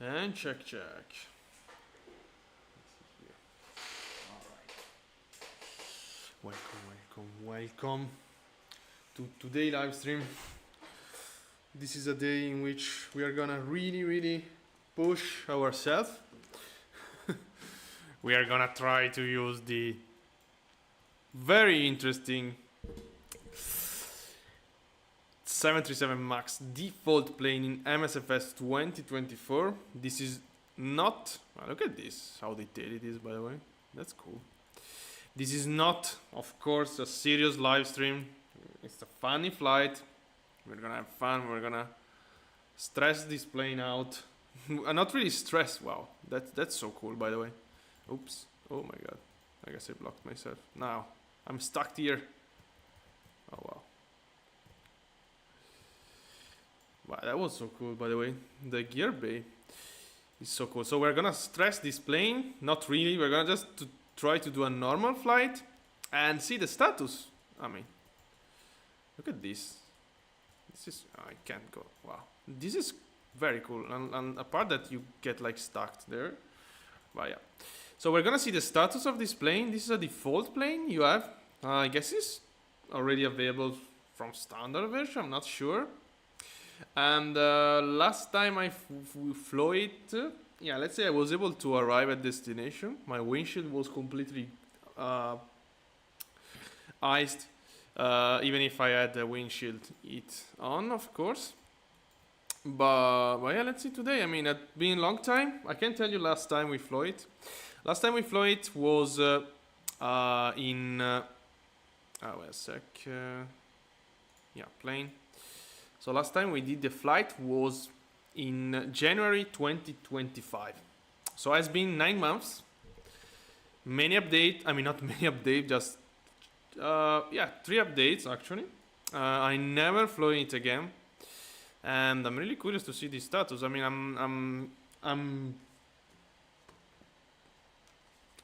And check. Welcome to today's live stream. This is a day in which we are gonna really push ourselves. We are gonna try to use the very interesting 737 MAX default plane in MSFS 2024. This is not, well, look at this, how detailed it is, by the way. That's cool. This is not, of course, a serious live stream. It's a funny flight. We're gonna have fun. We're gonna stress this plane out. Not really stressed. Wow, that's so cool, by the way. Oops. Oh my god. I guess I blocked myself. Now I'm stuck here. Oh wow. Wow, that was so cool, by the way. The gear bay is so cool. So we're gonna stress this plane. Not really. We're gonna just try to do a normal flight and see the status. I mean, look at this. This is, I can't go. Wow, this is very cool. And apart that you get like stuck there. But yeah, so we're gonna see the status of this plane. This is a default plane you have. I guess it's already available from standard version. I'm not sure. And last time I flew it, yeah, let's say I was able to arrive at destination. My windshield was completely iced, even if I had the windshield heat on, of course. But yeah, let's see today. I mean, it's been a long time. I can't tell you last time we flew it. Last time we flew it was in... wait a sec. Yeah, plane. So last time we did the flight was in January 2025. So it's been 9 months. Many updates. I mean, not many updates, just 3 updates actually. I never flew it again, and I'm really curious to see the status. I mean,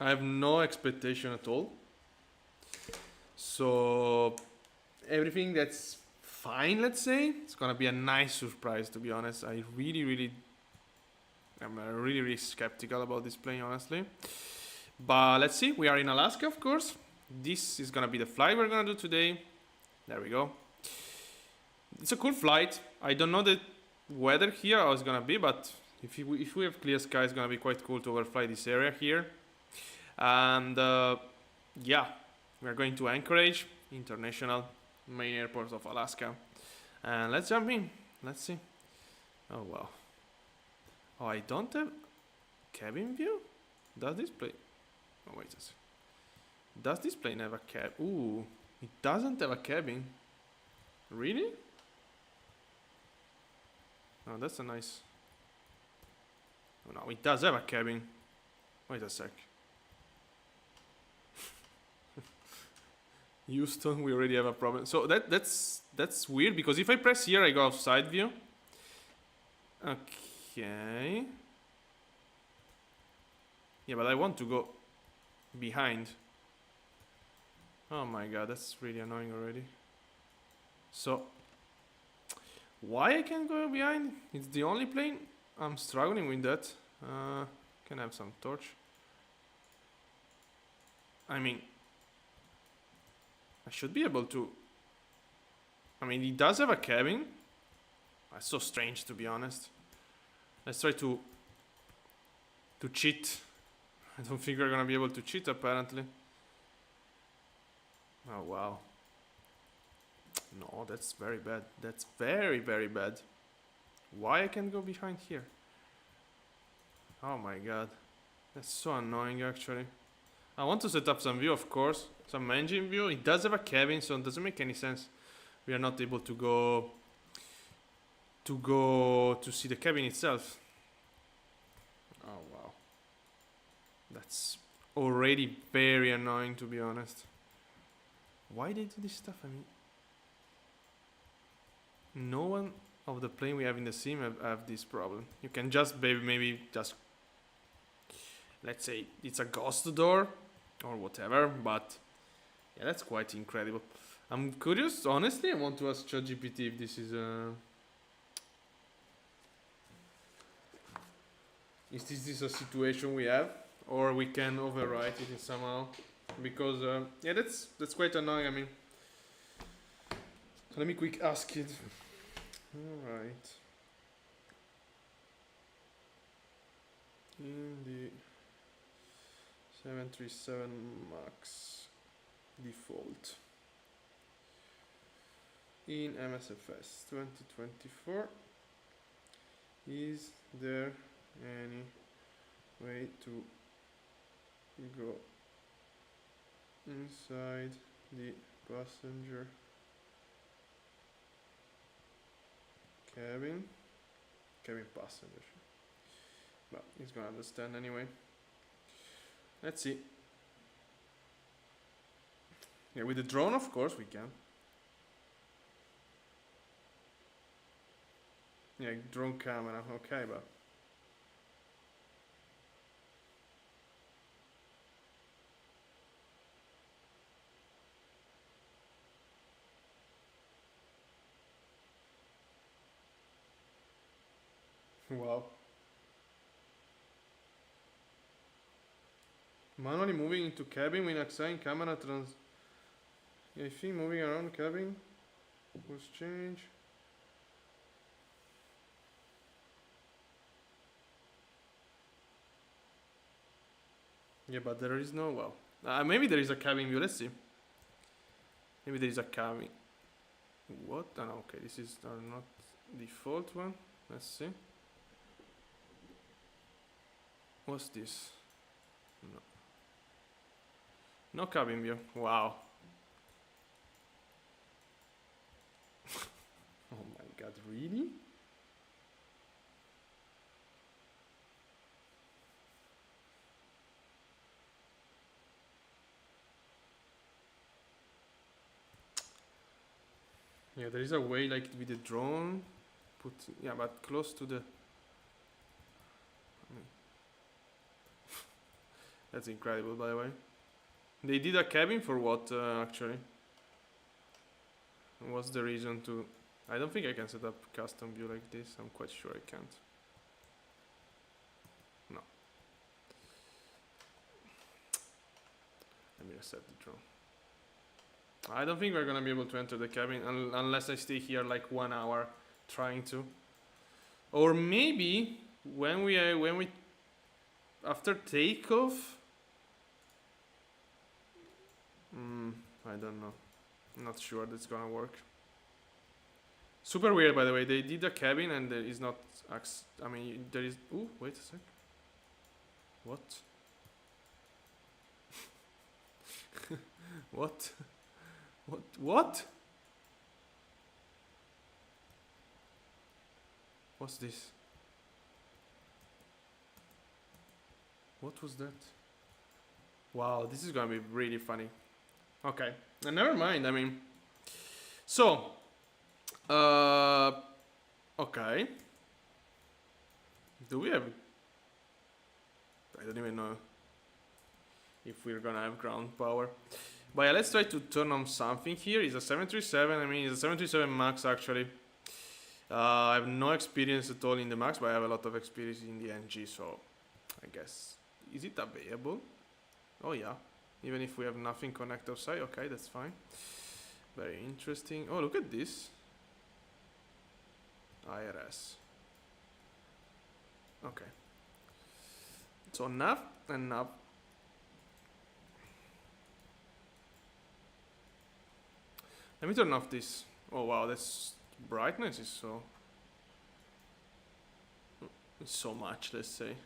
I have no expectation at all. So everything that's fine, let's say. It's gonna be a nice surprise, to be honest. I'm really skeptical about this plane, honestly. But let's see. We are in Alaska, of course. This is gonna be the flight we're gonna do today. There we go. It's a cool flight. I don't know the weather here how it's gonna be, but if we have clear sky, it's gonna be quite cool to overfly this area here. And yeah, we're going to Anchorage International, main airport of Alaska, and let's jump in. Let's see. Oh wow. Oh, I don't have cabin view. Does this plane? Oh wait a second. Does this plane have a cab? Ooh, it doesn't have a cabin. Really? Oh, that's a nice. Oh no, it does have a cabin. Wait a sec. Houston, we already have a problem. So that's weird, because if I press here, I go off side view. Okay. Yeah, but I want to go behind. Oh my god, that's really annoying already. So why I can't go behind? It's the only plane. I'm struggling with that. Can I have some torch? I mean, I should be able to. I mean, it does have a cabin. That's so strange, to be honest. Let's try to cheat. I don't think we're gonna be able to cheat, apparently. Oh wow. No, that's very bad. That's very bad. Why I can't go behind here? Oh my god. That's so annoying, actually. I want to set up some view, of course. Some engine view. It does have a cabin, so it doesn't make any sense. We are not able to go to see the cabin itself. Oh wow. That's already very annoying, to be honest. Why they do this stuff? I mean, no one of the plane we have in the sim have this problem. You can just maybe just, let's say it's a ghost door or whatever, but yeah, that's quite incredible. I'm curious, honestly. I want to ask ChatGPT if this is Is this a situation we have, or we can overwrite it somehow? Because yeah, that's quite annoying. I mean, so let me quick ask it. All right. In the 737 Max default in MSFS 2024, is there any way to go inside the passenger cabin passenger? Well, he's gonna understand anyway. Let's see. Yeah, with the drone, of course, we can. Yeah, drone camera. Okay, but wow. Manually moving into cabin with assign camera trans. Yeah, I think moving around cabin was change. Yeah, but there is no, well, maybe there is a cabin view. Let's see. Maybe there is a cabin. What? Oh, no, okay, this is not default one. Let's see. What's this? No. No cabin view. Wow. Oh my god, really? Yeah, there is a way, like with the drone, yeah, but close to the. That's incredible, by the way. They did a cabin for what, actually? What's the reason to? I don't think I can set up custom view like this. I'm quite sure I can't. No. Let me reset the drone. I don't think we're gonna be able to enter the cabin unless I stay here like 1 hour trying to. Or maybe when we after takeoff. I don't know. Not sure that's gonna work. Super weird, by the way. They did a cabin and there is not. I mean, there is. Ooh, wait a sec. What? What? What? What's this? What was that? Wow, this is gonna be really funny. Okay, and never mind. I mean, so, okay. Do we have? I don't even know if we're gonna have ground power. But yeah, let's try to turn on something here. It's a 737. I mean, it's a 737 Max actually. I have no experience at all in the Max, but I have a lot of experience in the NG. So, I guess, is it available? Oh yeah. Even if we have nothing connect outside, okay, that's fine. Very interesting. Oh, look at this. IRS. Okay. So nav and nav. Let me turn off this. Oh wow, that's brightness is so much, let's say.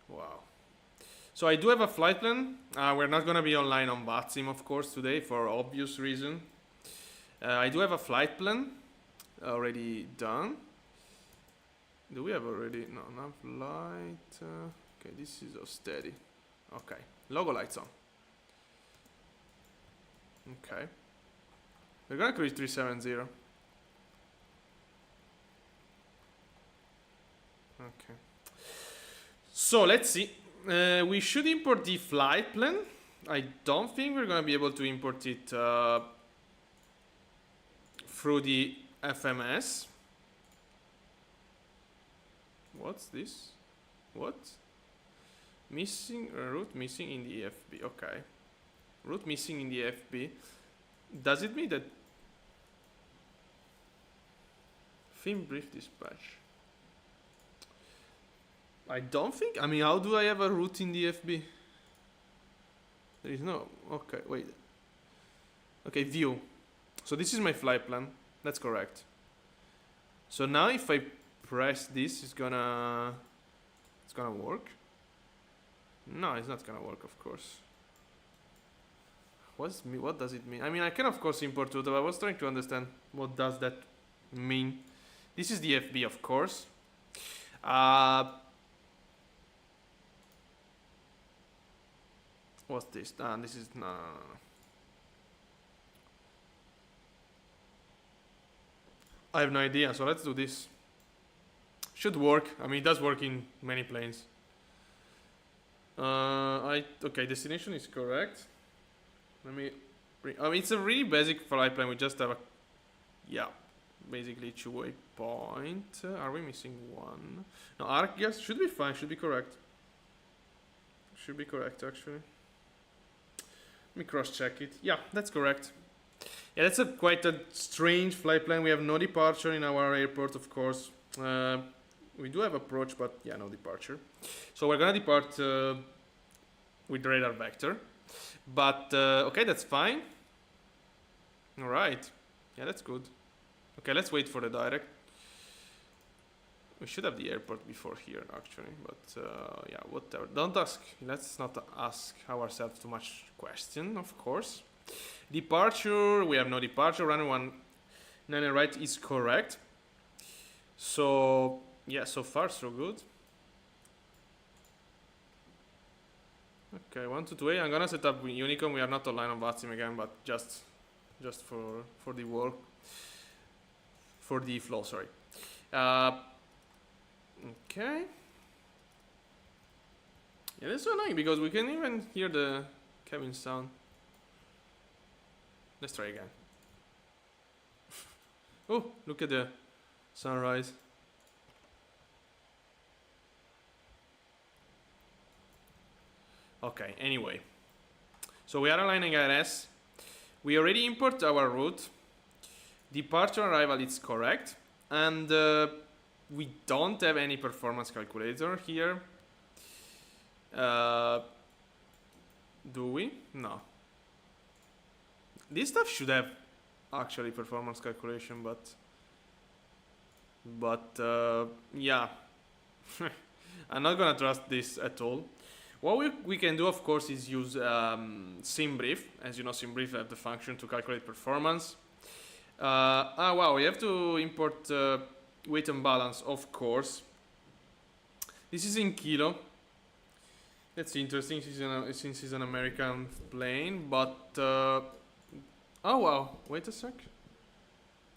Wow. So I do have a flight plan. We're not gonna be online on VATSIM, of course, today for obvious reason. I do have a flight plan already done. Do we have already? No, not flight. Okay, this is steady. Okay, logo lights on. Okay. We're gonna cruise 370. Okay. So let's see. We should import the flight plan. I don't think we're gonna be able to import it through the FMS. What's this? What? Missing route missing in the FB. Okay. Route missing in the FB. Does it mean that Fin brief dispatch? I don't think. I mean, how do I have a route in the FB? There is no. Okay, wait. Okay, view. So this is my flight plan. That's correct. So now if I press this, it's gonna work. No, it's not gonna work, of course. What does it mean? I mean, I can of course import route, but I was trying to understand what does that mean. This is the FB, of course. What's this? This is no. I have no idea, so let's do this. Should work. I mean, it does work in many planes. Okay, destination is correct. Let me. I mean, it's a really basic flight plan. We just have basically two-way point. Are we missing one? No, arc gas should be fine. Should be correct. Should be correct actually. Let me cross-check it. Yeah, that's correct. Yeah, that's quite a strange flight plan. We have no departure in our airport, of course. We do have approach, but yeah, no departure. So we're gonna depart with radar vector. But okay, that's fine. All right. Yeah, that's good. Okay, let's wait for the direct. We should have the airport before here, actually. But yeah, whatever. Don't ask. Let's not ask ourselves too much question, of course. Departure. We have no departure. Runway 19 right is correct. So yeah, so far so good. Okay, 122A. I'm gonna set up Unicom. We are not online on VATSIM again, but just for the work, for the flow. Sorry. Okay. Yeah, that's so annoying because we can even hear the cabin sound. Let's try again. Oh, look at the sunrise. Okay, anyway. So we are aligning IRS. We already import our route. Departure arrival is correct. And we don't have any performance calculator here. Do we? No. This stuff should have actually performance calculation, but yeah. I'm not gonna trust this at all. What we can do, of course, is use SimBrief. As you know, SimBrief have the function to calculate performance. Wow, we have to import weight and balance, of course. This is in kilo. That's interesting since it's an American plane, but oh wow, wait a sec.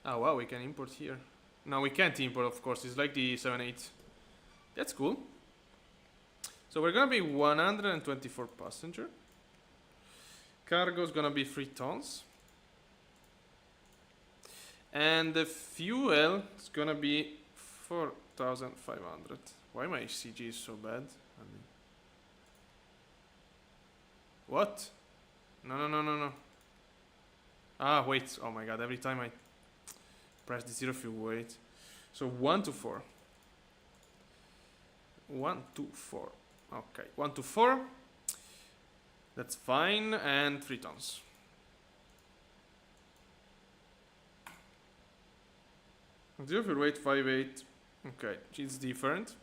Oh wow, we can import here. No, we can't import, of course. It's like the 7.8. That's cool. So we're gonna be 124 passenger. Cargo is gonna be 3 tons. And the fuel is gonna be 4,500. Why my CG is so bad? I mean, what? No. Ah, wait. Oh my god, every time I press the zero fuel weight. So 1 to 4. 1 to 4. Okay, 1 to 4. That's fine. And 3 tons. Zero fuel weight 5.8. Okay, it's different.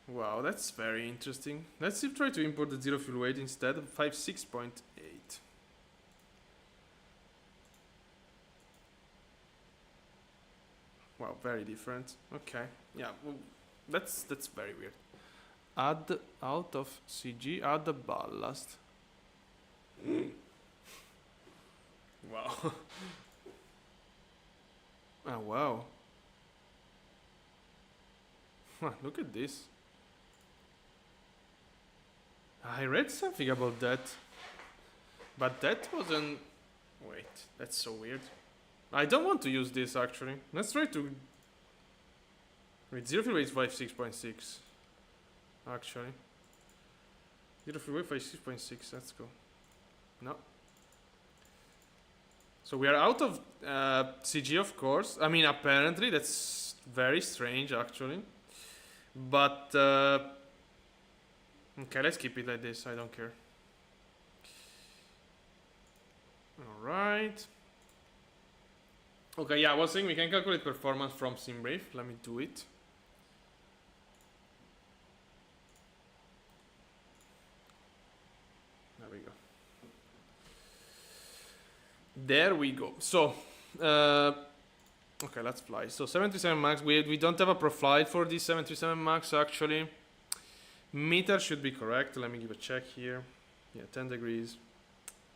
Wow, that's very interesting. Let's try to import the zero fuel weight instead of 56.8. Wow, very different. Okay, yeah, well, that's very weird. Add out of CG, add the ballast. Wow. Oh wow. Huh, look at this. I read something about that. But that wasn't... Wait, that's so weird. I don't want to use this actually. Let's try to With zero fuel weight 56.6. Actually. Zero fuel weight 56.6. Let's go. No. So we are out of CG, of course. I mean, apparently that's very strange, actually. But okay, let's keep it like this. I don't care. All right. Okay, yeah, I was saying we can calculate performance from SimBrave. Let me do it. There we go. There we go. So, okay, let's fly. So 737 Max, we don't have a profile for this 737 Max actually. Meter should be correct. Let me give a check here. Yeah, 10 degrees.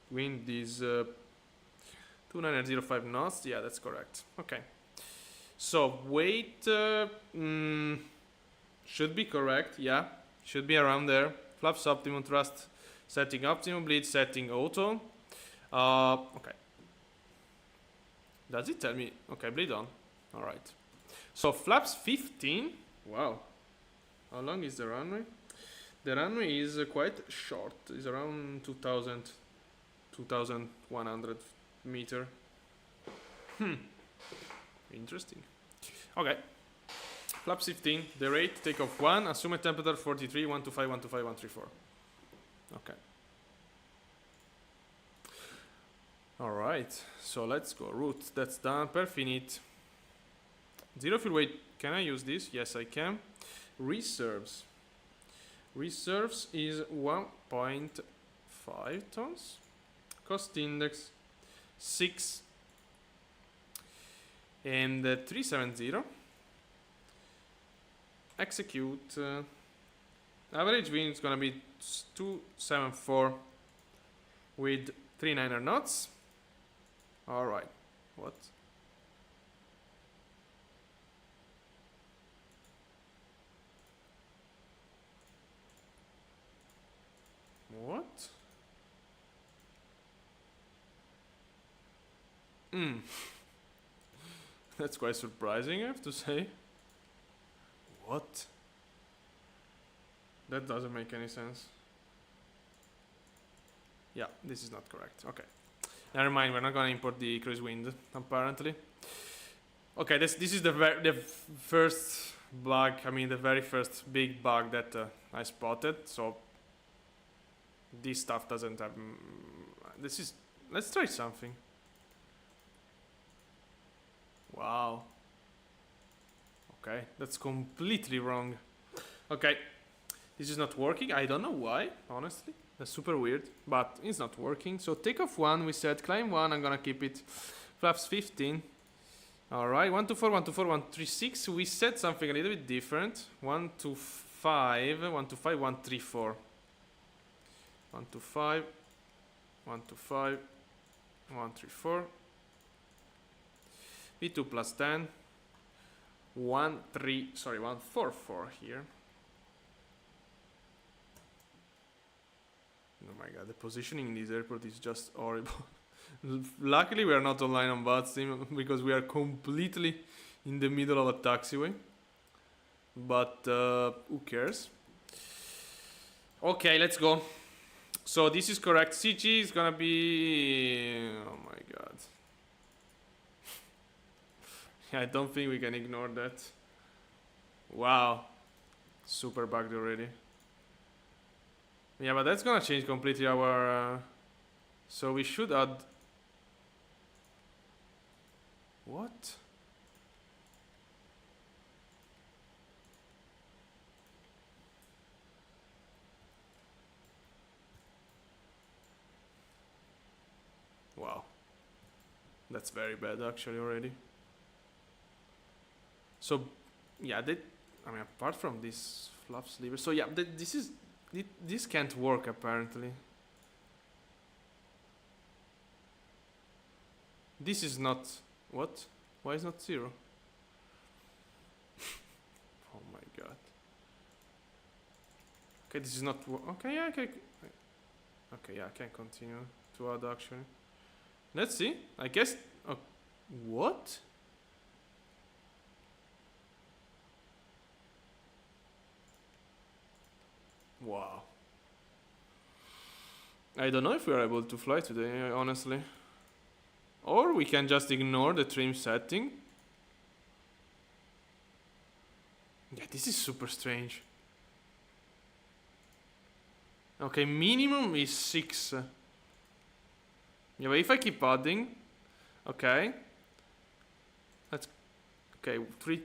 Wind is 2905 knots. Yeah, that's correct. Okay. So weight should be correct. Yeah, should be around there. Flaps optimum, thrust setting optimum, bleed setting auto. Okay. Does it tell me? Okay, bleed on. All right. So flaps 15. Wow. How long is the runway? The runway is quite short. It's around 2100 meter. Interesting. Okay. Flaps 15. The rate, takeoff 1. Assume a temperature 43, 125, 125, 134. Okay. Alright, so let's go. Route, that's done. Perfinite. Zero fuel weight. Can I use this? Yes, I can. Reserves. Reserves is 1.5 tons. Cost index 6. And 370. Execute. Average wind is gonna be 274 with 39 knots. Alright. What? What? That's quite surprising, I have to say. What? That doesn't make any sense. Yeah, this is not correct. Okay. Never mind, we're not gonna import the cruise wind, apparently. Okay, this is the first bug, I mean the very first big bug that I spotted, so this stuff doesn't have... let's try something. Wow. Okay, that's completely wrong. Okay, this is not working. I don't know why, honestly. That's super weird, but it's not working. So takeoff 1, we said climb 1, I'm gonna keep it. Flaps 15. Alright, 124, 124, 136. We said something a little bit different. 125, 125, 134. 125, 125, 134. V2 plus 10. 144 here. Oh my god, the positioning in this airport is just horrible. Luckily we are not online on Batsim because we are completely in the middle of a taxiway. But who cares? Okay, let's go. So this is correct. CG is gonna be... Oh my god. I don't think we can ignore that. Wow. Super bugged already. Yeah, but that's gonna change completely our... so we should add... What? Wow. That's very bad actually already. So, yeah, I mean, apart from this flaps lever, so yeah, this can't work apparently. This is not, what? Why is not 0? Oh my god. Okay, this is not, okay, yeah, okay. Okay, yeah, I can continue to add actually. Let's see, I guess, what? I don't know if we are able to fly today, honestly. Or we can just ignore the trim setting. Yeah, this is super strange. Okay, minimum is 6. Yeah, but if I keep adding... Okay. Let's... Okay, 3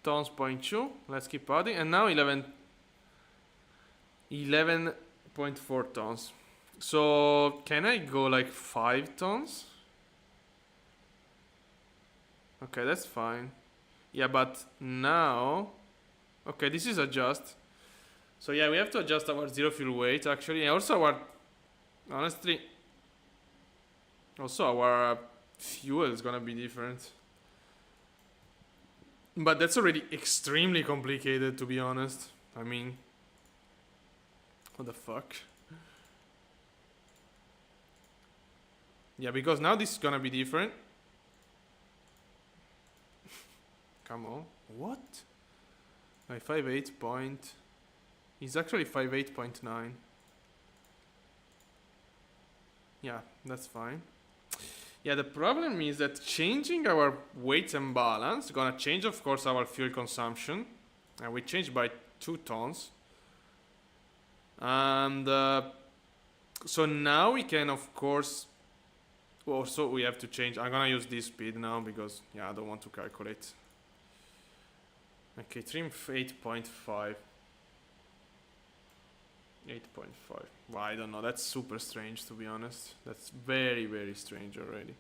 tons, 0.2. Let's keep adding. And now 11.4 tons. So, can I go like 5 tons? Okay, that's fine. Yeah, but now... Okay, this is adjust. So yeah, we have to adjust our zero fuel weight actually. And also our... Honestly... Also our fuel is gonna be different. But that's already extremely complicated, to be honest. I mean... What the fuck? Yeah, because now this is gonna be different. Come on. What? My 5.8 point... It's actually 5.8.9. Yeah, that's fine. Yeah, the problem is that changing our weight and balance gonna change, of course, our fuel consumption. And we changed by 2 tons. And so now we can, of course... Also, we have to change... I'm gonna use this speed now because, yeah, I don't want to calculate. Okay, trim 8.5. 8.5. Well, I don't know. That's super strange, to be honest. That's very, very strange already.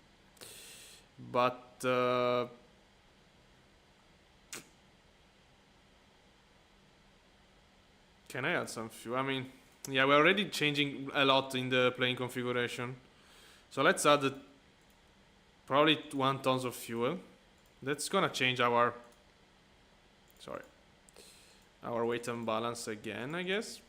But... can I add some fuel? I mean, yeah, we're already changing a lot in the plane configuration. So let's add probably 1 tons of fuel. That's gonna change our... Sorry. Our weight and balance again, I guess.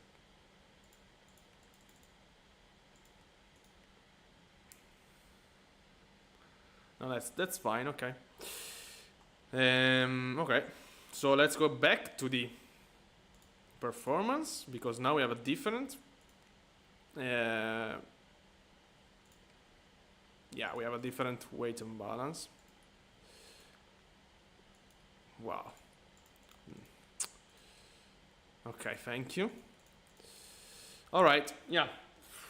No, that's fine, okay. Okay. So let's go back to the performance, because now we have a different... yeah, we have a different weight and balance. Wow. Okay, thank you. Alright, yeah.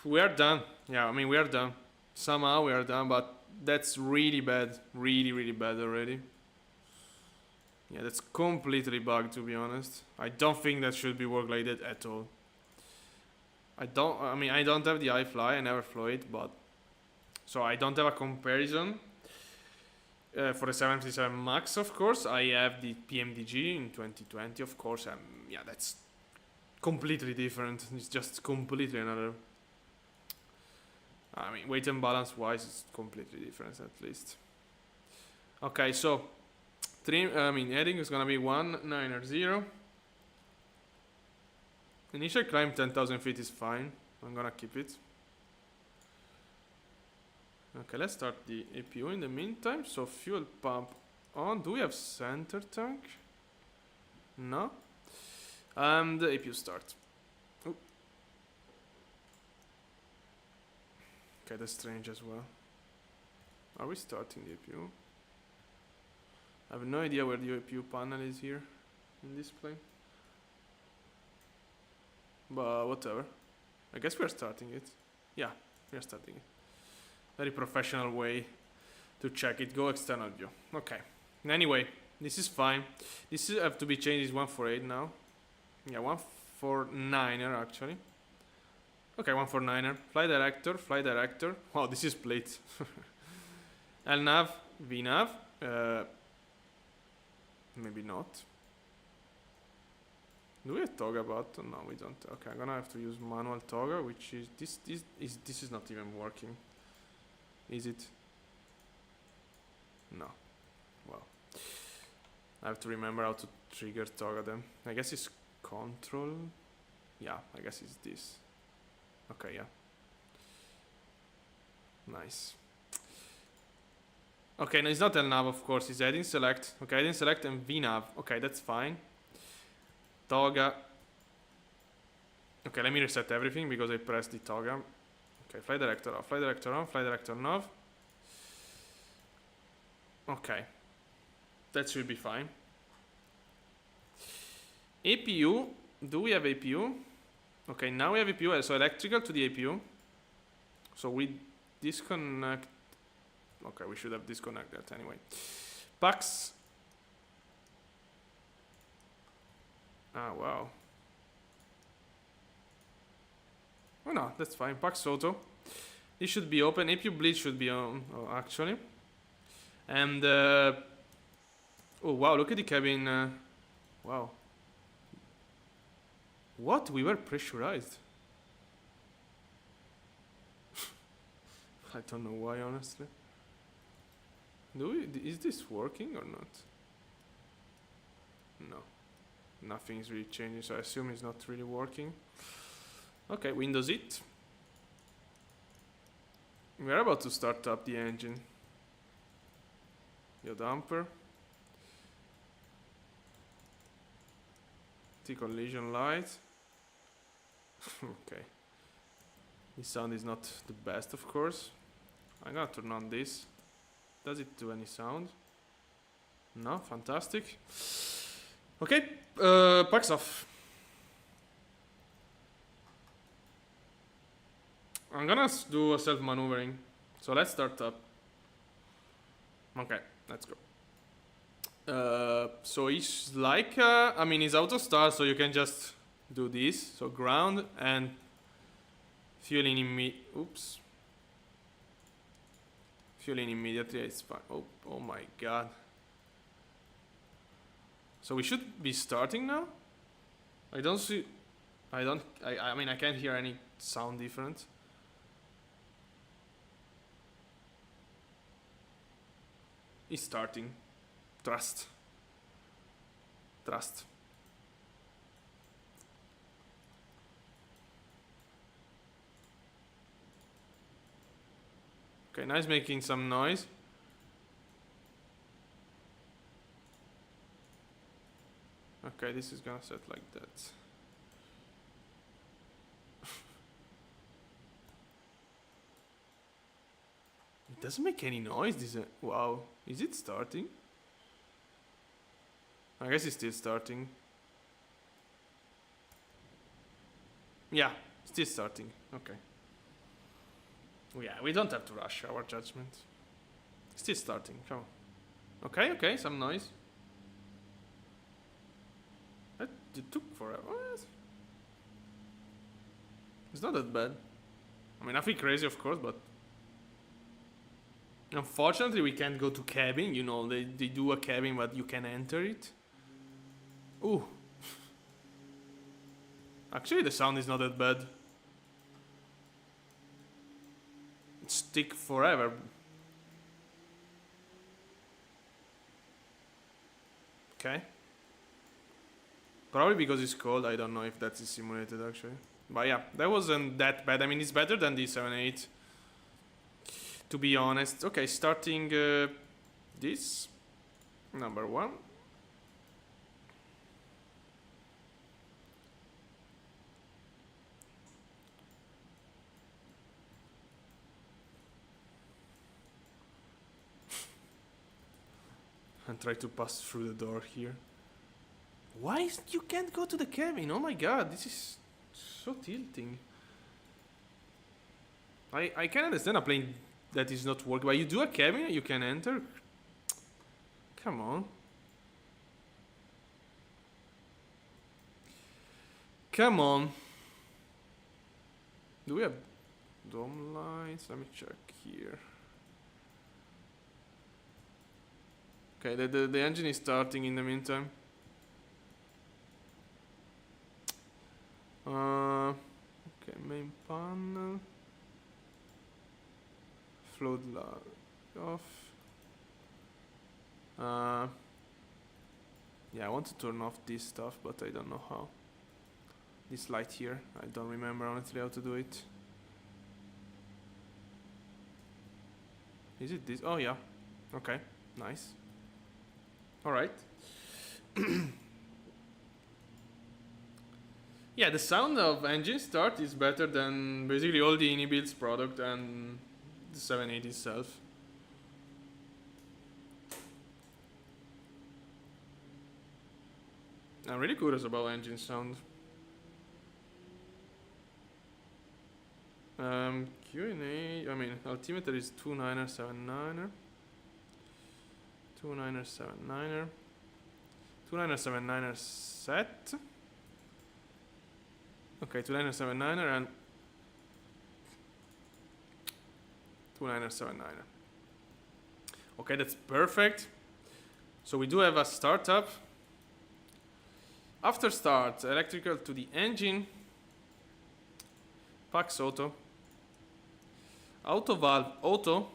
We are done. Yeah, I mean, we are done. Somehow we are done, but that's really bad. Really, really bad already. Yeah, that's completely bugged, to be honest. I don't think that should be work like that at all. I don't have the iFly, I never flew it, but... So I don't have a comparison. For the 737 MAX, of course, I have the PMDG in 2020, of course, and yeah, that's completely different. It's just completely another... I mean, weight and balance wise, it's completely different at least. Okay, so heading is gonna be 190. Initial climb 10,000 feet is fine. I'm gonna keep it. Okay, let's start the APU in the meantime. So fuel pump on. Do we have center tank? No. The APU start. Ooh. Okay, that's strange as well. Are we starting the APU? I have no idea where the APU panel is here in this plane. But whatever. I guess we're starting it. Yeah, we're starting it. Very professional way to check it. Go external view. Okay. Anyway, this is fine. This is have to be changed. Is 148 now. Yeah, 149er actually. Okay, 149er. Fly director. Fly director. Wow, this is plate. LNAV. VNAV. Maybe not. Do we have toga button? No, we don't. Okay, I'm gonna have to use manual toga, which is this is not even working. Is it? No. Well, I have to remember how to trigger toga then. I guess it's control. Yeah, I guess it's this. Okay, yeah. Nice. Okay, no, it's not LNAV, of course. It's heading select. Okay, heading select and VNAV. Okay, that's fine. Toga. Okay, let me reset everything because I pressed the toga. Okay, flight director off, flight director on, flight director off. Okay, that should be fine. APU, do we have APU? Okay, now we have APU, so electrical to the APU. So we disconnect. Okay, we should have disconnected that anyway. Pax. Ah, wow. Oh no, that's fine. Pax auto. It should be open. APU bleed should be on, actually. And oh wow, look at the cabin. Wow. What? We were pressurized. I don't know why, honestly. Is this working or not? No. Nothing is really changing, so I assume it's not really working. Okay, Windows it. We're about to start up the engine. Your damper. Anti-collision light. Okay. The sound is not the best, of course. I'm gonna turn on this. Does it do any sound? No, fantastic. Okay, Pax off. I'm gonna do a self-maneuvering. So let's start up. Okay, let's go. So it's like, I mean, it's auto start, so you can just do this. So ground and fueling oops. Fueling immediately, it's fine. Oh my god. So we should be starting now? I mean, I can't hear any sound different. It's starting. Trust. Okay, now it's making some noise. Okay, this is gonna set like that. It doesn't make any noise. Wow, is it starting? I guess it's still starting. Yeah, still starting. Okay. Yeah, we don't have to rush our judgment. Still starting. Come on. Okay, some noise. It took forever. What? It's not that bad. I mean, nothing crazy, of course, but unfortunately, we can't go to cabin. You know, they do a cabin, but you can enter it. Ooh. Actually, the sound is not that bad. It sticks forever. Okay. Probably because it's cold. I don't know if that's simulated actually. But yeah, that wasn't that bad. I mean, it's better than the 7.8. To be honest. Okay, starting this. Number 1. And try to pass through the door here. Why you can't go to the cabin? Oh my god, this is so tilting. I can understand a plane that is not working, but you do a cabin and you can enter? Come on. Come on. Do we have dome lights? Let me check here. Okay, the engine is starting in the meantime. Okay, main panel. Float off. Yeah, I want to turn off this stuff, but I don't know how. This light here, I don't remember honestly how to do it. Is it this? Oh yeah. Okay, nice. Alright. Yeah, the sound of engine start is better than basically all the Inibuilds product and the 780 itself. I'm really curious about engine sound. Q&A, I mean, altimeter is 29er, 79er. 29er, 79er. 29er, 79er set. Okay, 29er, 79er and 29er, 79er. Okay, that's perfect. So we do have a startup. After start, electrical to the engine. Pax auto. Auto valve auto.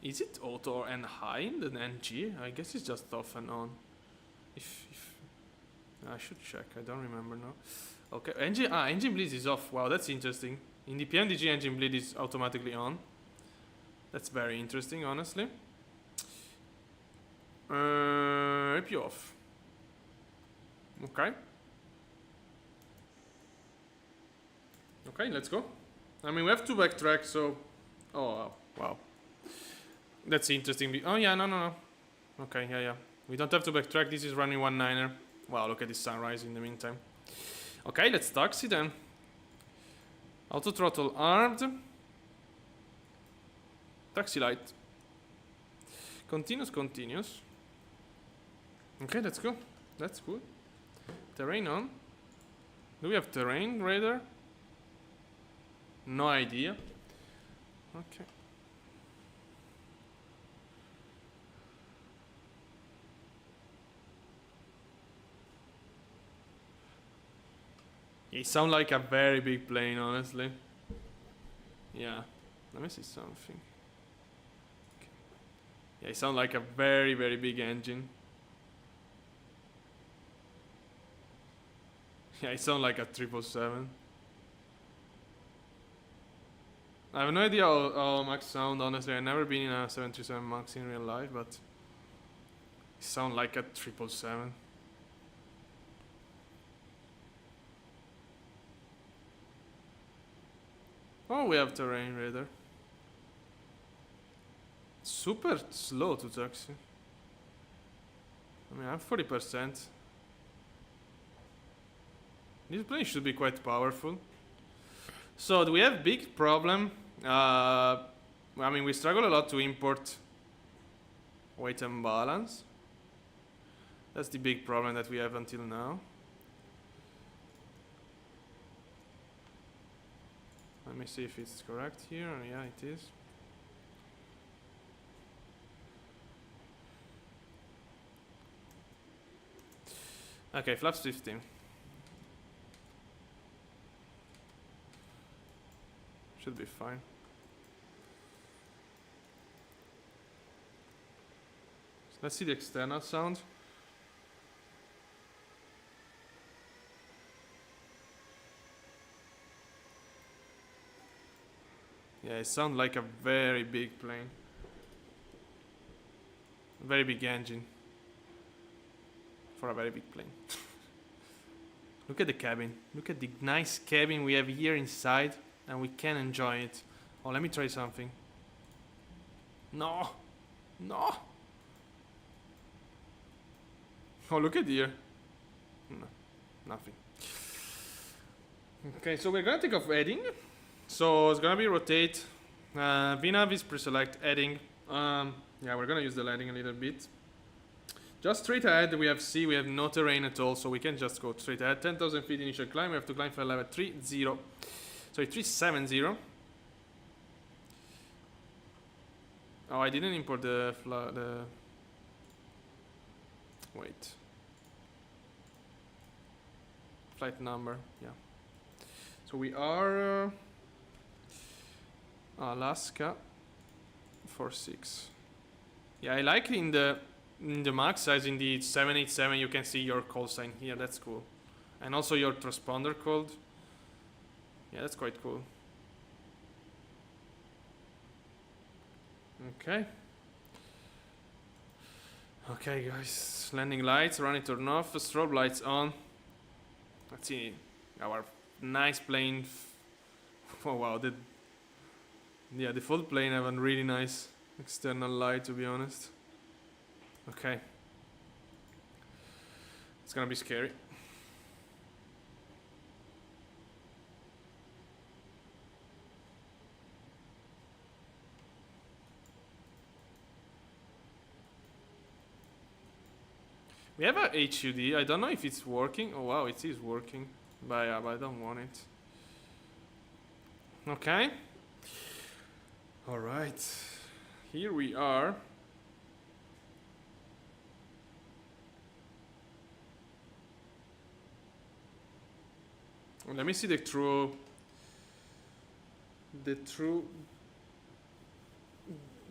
Is it auto and high in the NG? I guess it's just off and on. If I should check. I don't remember now. Okay, engine bleed is off. Wow, that's interesting. In the PMDG, engine bleed is automatically on. That's very interesting, honestly. AP off. Okay. Okay, let's go. I mean, we have 2 backtracks, so... Oh, wow. That's interesting. Oh, yeah, no. Okay, yeah. We don't have to backtrack. This is running 1.9er. Wow, look at this sunrise in the meantime. Okay, let's taxi then. Auto throttle armed. Taxi light. Continuous. Okay, let's go. That's cool. Terrain on. Do we have terrain radar? No idea. Okay. It sounds like a very big plane, honestly. Yeah. Let me see something. Okay. Yeah, it sounds like a very, very big engine. Yeah, it sounds like a 777. I have no idea how Max sound, honestly. I've never been in a 737 Max in real life, but it sounds like a 777. Oh, we have terrain radar. Super slow to taxi. I mean, I have 40%. This plane should be quite powerful. So, do we have big problem? I mean, we struggle a lot to import weight and balance. That's the big problem that we have until now. Let me see if it's correct here. Yeah, it is. Okay, flaps 15. Should be fine. Let's see the external sound. Yeah, it sounds like a very big plane. Very big engine. For a very big plane. Look at the cabin. Look at the nice cabin we have here inside. And we can enjoy it. Oh, let me try something. No! Oh, look at here. No, nothing. Okay, so we're gonna take off heading. So it's gonna be rotate. VNav is pre-select heading. Yeah, we're gonna use the landing a little bit. Just straight ahead, we have C, we have no terrain at all, so we can just go straight ahead. 10,000 feet initial climb, we have to climb for level 370. Oh, I didn't import the wait. Flight number, yeah. So we are Alaska 46. Yeah, I like in the max size in the 787 you can see your call sign here. That's cool, and also your transponder code. Yeah, that's quite cool. Okay. Okay, guys. Landing lights, run it turn off. Strobe lights on. Let's see our nice plane. Oh wow, the full plane have a really nice external light, to be honest. Okay, it's gonna be scary. We have a HUD. I don't know if it's working. Oh wow, it is working. But yeah, but I don't want it. Okay. Alright. Here we are. Let me see the true.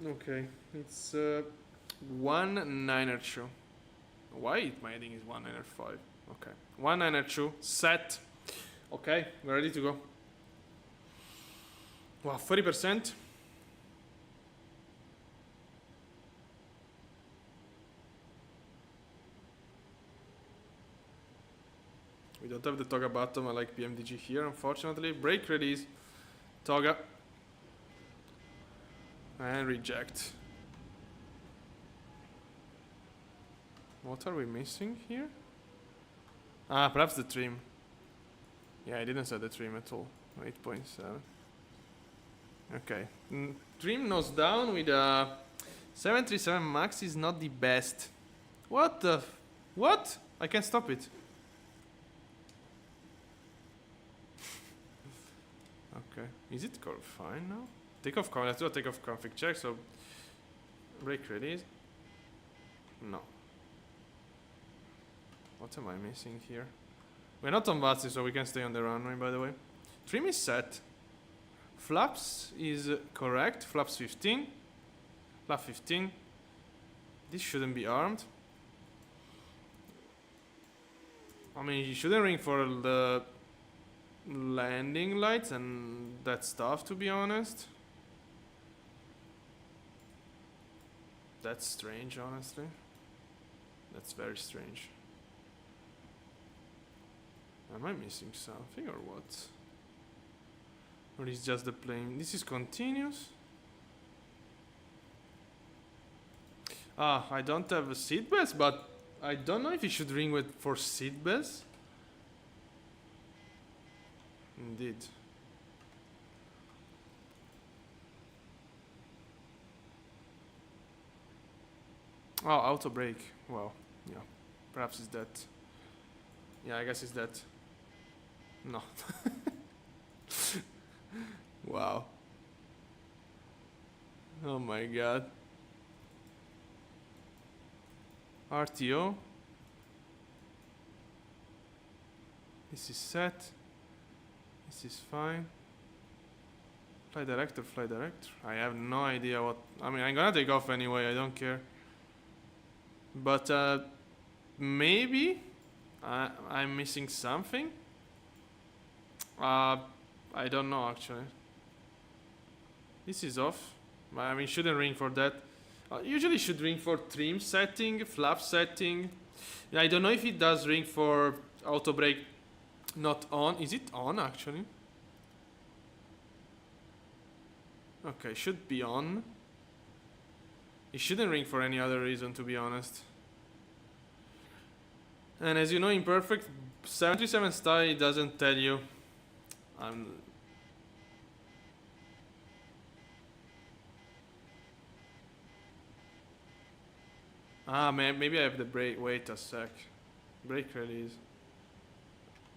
Okay, it's 192. Why my heading is 195? Okay, 192 set. Okay, we're ready to go. Wow, 40%. We don't have the toga button. I like PMDG here, unfortunately. Brake release, toga, and reject. What are we missing here? Ah, perhaps the trim. Yeah, I didn't set the trim at all. 8.7. Okay. Trim nose down with a 737 Max is not the best. What the? What? I can't stop it. Okay. Is it fine now? Takeoff config. Let's do a takeoff config check. So, brake release. No. What am I missing here? We're not on VATSI, so we can stay on the runway, by the way. Trim is set. Flaps is correct. Flaps 15. Flap 15. This shouldn't be armed. I mean, you shouldn't ring for the landing lights and that stuff, to be honest. That's strange, honestly. That's very strange. Am I missing something or what? Or is just the plane? This is continuous. Ah, I don't have a seat belts, but I don't know if you should ring for seat belts. Indeed. Oh, auto brake. Well, yeah. Perhaps it's that. Yeah, I guess it's that. No. Wow. Oh my god. RTO. This is set. This is fine. Fly director, fly director. I have no idea what. I mean, I'm gonna take off anyway, I don't care. But maybe I'm missing something. I don't know actually. This is off. I mean, shouldn't ring for that. Usually should ring for trim setting, flap setting. I don't know if it does ring for auto brake not on. Is it on actually? Okay, should be on. It shouldn't ring for any other reason, to be honest. And as you know, in perfect 737 style, it doesn't tell you. Maybe I have the brake. Wait a sec. Brake release.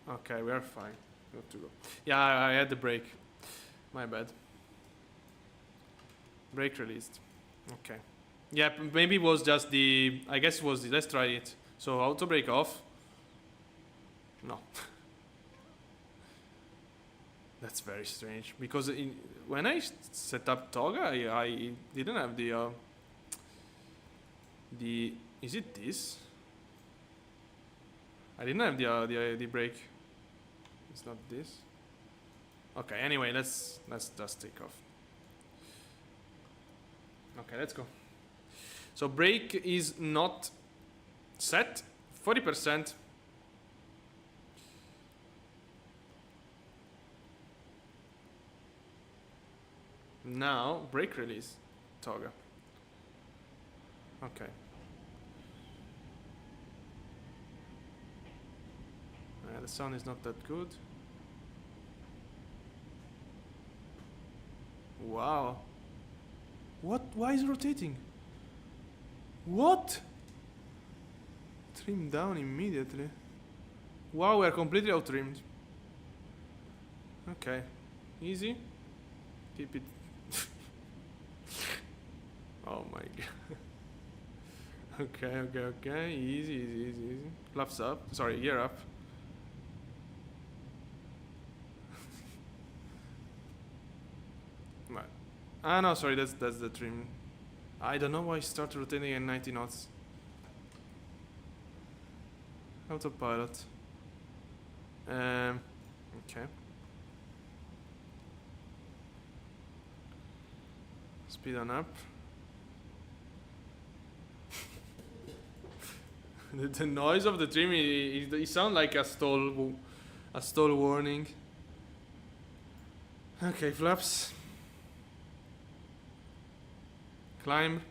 Okay, we are fine. Good to go. Yeah, I had the brake. My bad. Brake released. Okay. Yeah, maybe it was just the. I guess it was the. Let's try it. So auto brake off. No. That's very strange because when I set up Toga, I didn't have the. Is it this? I didn't have the brake. It's not this. Okay. Anyway, let's just take off. Okay, let's go. So brake is not set. 40%. Now, brake release. Toggle. Okay. The sound is not that good. Wow. What? Why is it rotating? What? Trim down immediately. Wow, we are completely out trimmed. Okay. Easy. Keep it. Oh my god. Okay. Easy. Flaps up. Sorry, gear up. Right. Ah no, sorry, that's the trim. I don't know why it started rotating at 90 knots. Autopilot. Okay. Speed on up. The noise of the trim, it sounds like a stall warning. Okay, flaps. Climb.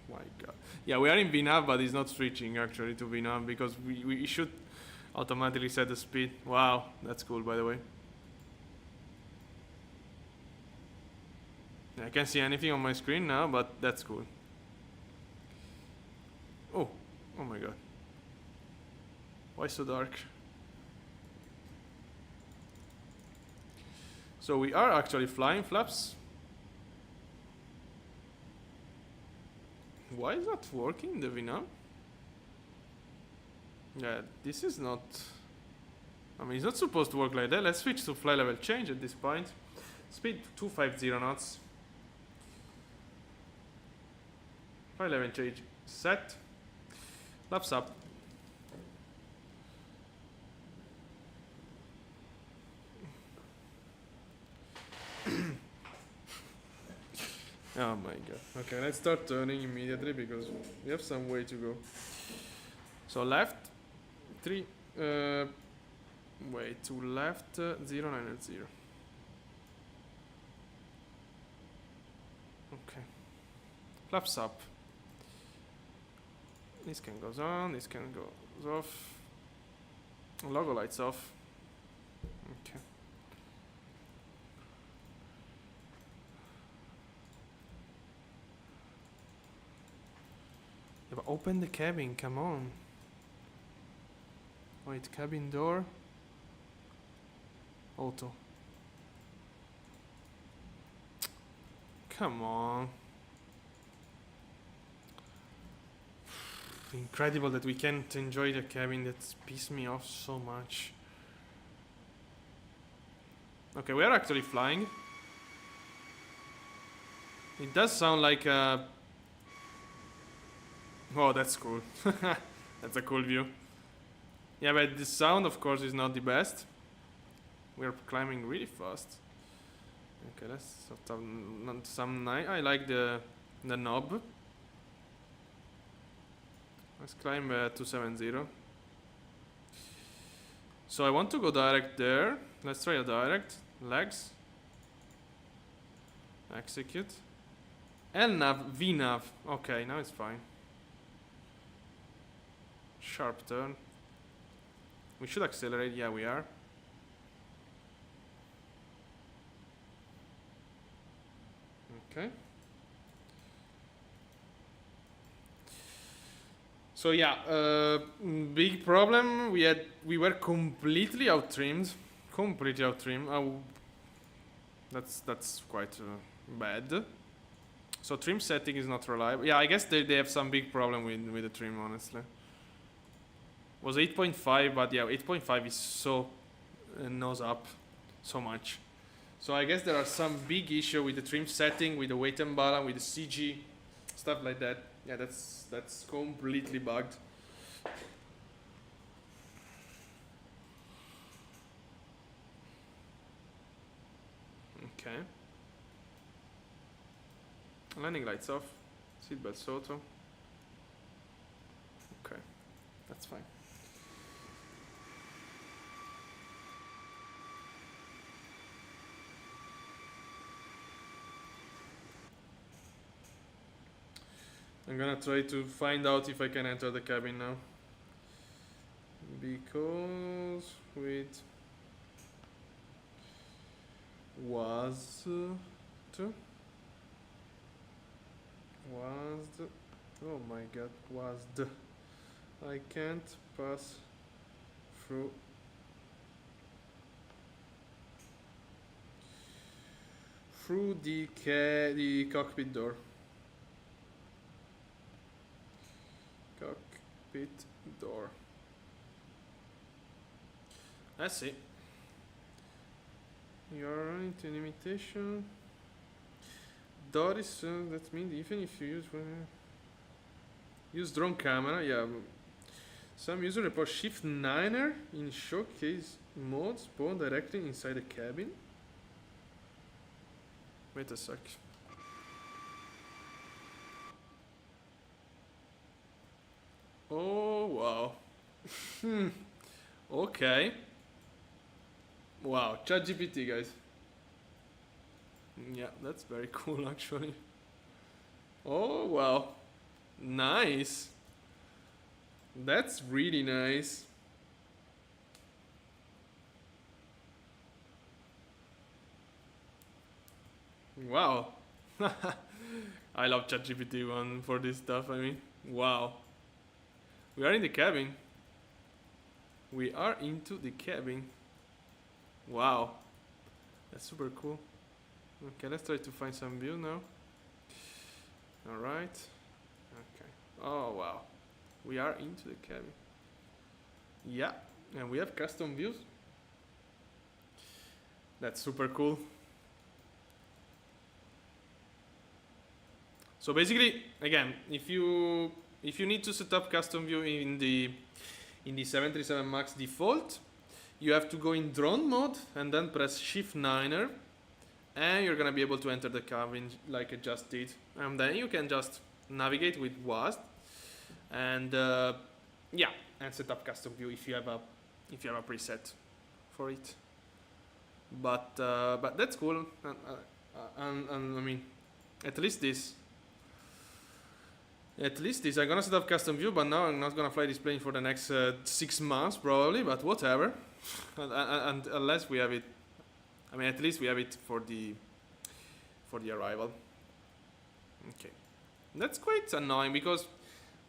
My god. Yeah, we are in VNAV, but it's not switching actually to VNAV because we should automatically set the speed. Wow, that's cool by the way. I can't see anything on my screen now, but that's cool. Oh my god. Why so dark? So we are actually flying flaps. Why is that working, the VNAV? Yeah, this is not... I mean, it's not supposed to work like that. Let's switch to fly level change at this point. Speed 250 knots. Fly level change set. Flaps up. Oh my god. Okay, let's start turning immediately because we have some way to go. So left, 3, wait, to left, 0980. Okay. Flaps up. This can goes on, this can goes off. Logo lights off. Okay. Yeah, but open the cabin, come on. Wait, cabin door. Auto. Come on. Incredible that we can't enjoy the cabin. That's pissed me off so much. Okay, we are actually flying. It does sound like a... Oh, that's cool. That's a cool view. Yeah, but the sound, of course, is not the best. We're climbing really fast. Okay, let's sort of some nice. I like the knob. Let's climb 270. So I want to go direct there. Let's try a direct. Legs. Execute. LNAV, VNAV. Okay, now it's fine. Sharp turn. We should accelerate. Yeah, we are. Okay. So yeah, big problem. We were completely out trimmed. Completely out trimmed. That's quite bad. So trim setting is not reliable. Yeah, I guess they have some big problem with the trim, honestly. Was 8.5, but yeah, 8.5 is so nose up so much. So I guess there are some big issue with the trim setting, with the weight and balance, with the CG, stuff like that. Yeah, that's completely bugged. Okay. Landing lights off. Seatbelts auto. Okay, that's fine. I'm gonna try to find out if I can enter the cabin now. Because with was oh my god, I can't pass through the cockpit door. Cockpit door. Let's see. You are running to an imitation. Door is that means even if you use drone camera, yeah. Some user report shift 9er in showcase mode spawn directly inside the cabin. Wait a sec. Oh wow. Okay. Wow, ChatGPT, guys. Yeah, that's very cool actually. Oh wow. Nice. That's really nice. Wow. I love ChatGPT one for this stuff, I mean. Wow. We are in the cabin. We are into the cabin. Wow. That's super cool. Okay, let's try to find some view now. Alright. Okay. Oh wow. We are into the cabin. Yeah, and we have custom views. That's super cool. So basically, again, if you need to set up custom view in the 737 MAX default, you have to go in drone mode and then press Shift 9er, and you're gonna be able to enter the cabin like I just did, and then you can just navigate with WASD and yeah, and set up custom view if you have a preset for it. But that's cool, and I mean, at least this I'm gonna set up custom view, but now I'm not gonna fly this plane for the next 6 months probably, but whatever. and unless we have it, I mean, at least we have it for the arrival. Okay, that's quite annoying because,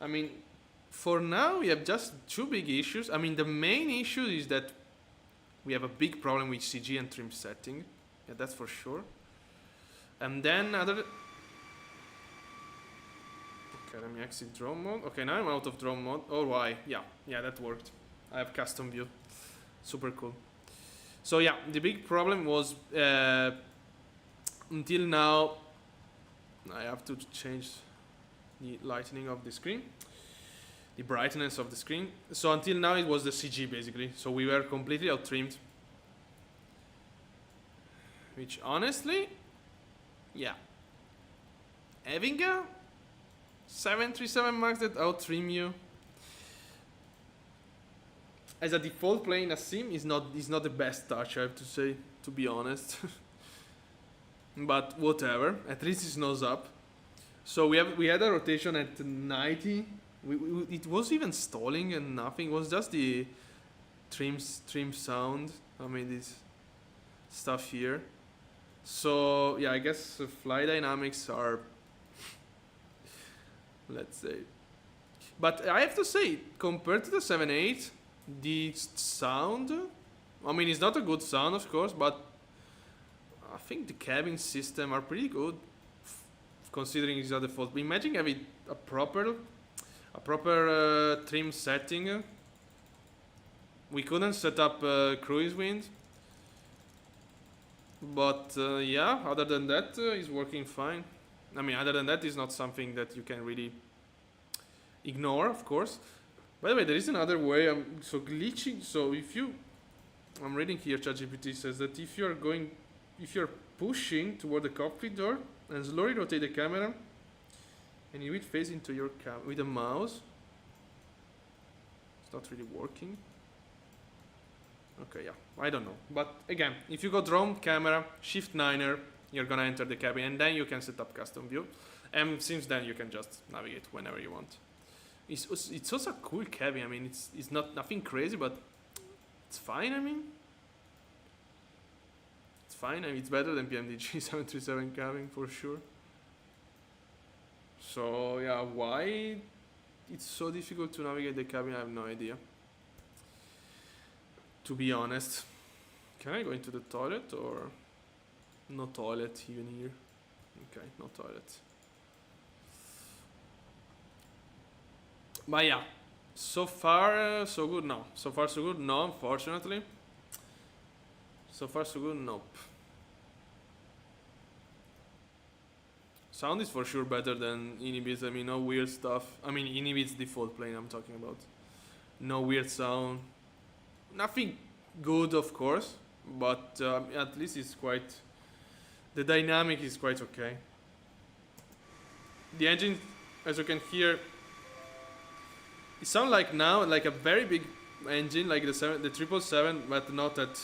I mean, for now we have just 2 big issues. I mean, the main issue is that we have a big problem with CG and trim setting. Yeah, that's for sure. And then other. Okay, let me exit drone mode. Okay, now I'm out of drone mode. Oh, why? Yeah, that worked. I have custom view. Super cool. So yeah, the big problem was until now I have to change the lightening of the screen, the brightness of the screen. So until now it was the CG basically. So we were completely out trimmed, which honestly, yeah, having a 737 MAX that out trim you as a default plane, a sim is not the best touch, I have to say, to be honest. But whatever, at least it's nose up. So we had a rotation at 90. It was even stalling and nothing. It was just the trim sound. I mean, this stuff here. So yeah, I guess flight dynamics are, let's say. But I have to say, compared to the 7.8, the sound, I mean, it's not a good sound, of course, but I think the cabin system are pretty good, considering it's a default. Imagine having a proper trim setting. We couldn't set up cruise wind, but yeah, other than that, it's working fine. I mean, other than that, it's not something that you can really ignore, of course. By the way, there is another way. So glitching. So I'm reading here. ChatGPT says that if you're pushing toward the cockpit door and slowly rotate the camera, and you will face into your with the mouse. It's not really working. Okay, yeah, I don't know. But again, if you go drone camera, Shift 9er, you're gonna enter the cabin, and then you can set up custom view. And since then you can just navigate whenever you want. It's also a cool cabin. I mean, it's not nothing crazy, but it's fine. I mean, it's fine. I mean, it's better than PMDG 737 cabin for sure. So yeah, why it's so difficult to navigate the cabin, I have no idea. To be honest, can I go into the toilet or no toilet even here? Okay, no toilet. But yeah, so far so good. No, so far so good. No, unfortunately. So far so good. Nope. Sound is for sure better than Inhibit's. I mean, no weird stuff. I mean, Inhibit's default plane I'm talking about. No weird sound. Nothing good, of course, but at least it's quite. The dynamic is quite okay. The engine, as you can hear, it sounds like now like a very big engine, like the 777, but not at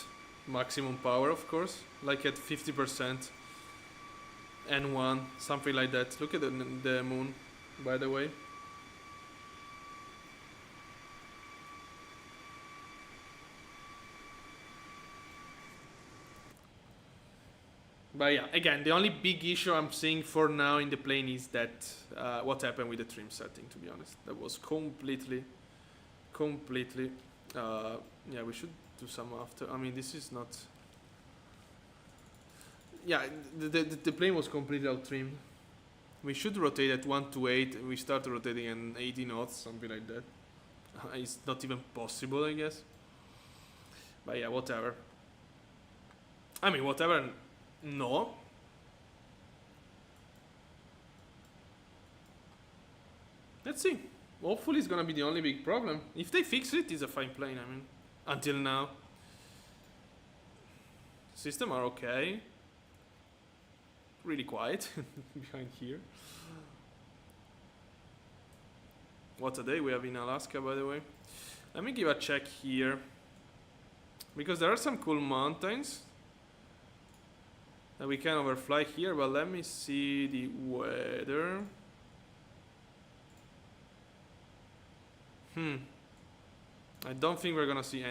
maximum power, of course, like at 50%. N1, something like that. Look at the moon, by the way. But yeah, again, the only big issue I'm seeing for now in the plane is that what happened with the trim setting, to be honest. That was completely, yeah, we should do some after. I mean, this is not... Yeah, the plane was completely out trimmed. We should rotate at 128, and we start rotating at 80 knots, something like that. It's not even possible, I guess. But yeah, whatever. I mean, whatever... No. Let's see. Hopefully it's gonna be the only big problem. If they fix it, it's a fine plane, I mean. Until now. System are okay. Really quiet behind here. What a day we have in Alaska, by the way. Let me give a check here. Because there are some cool mountains that we can overfly here, but let me see the weather. I don't think we're gonna see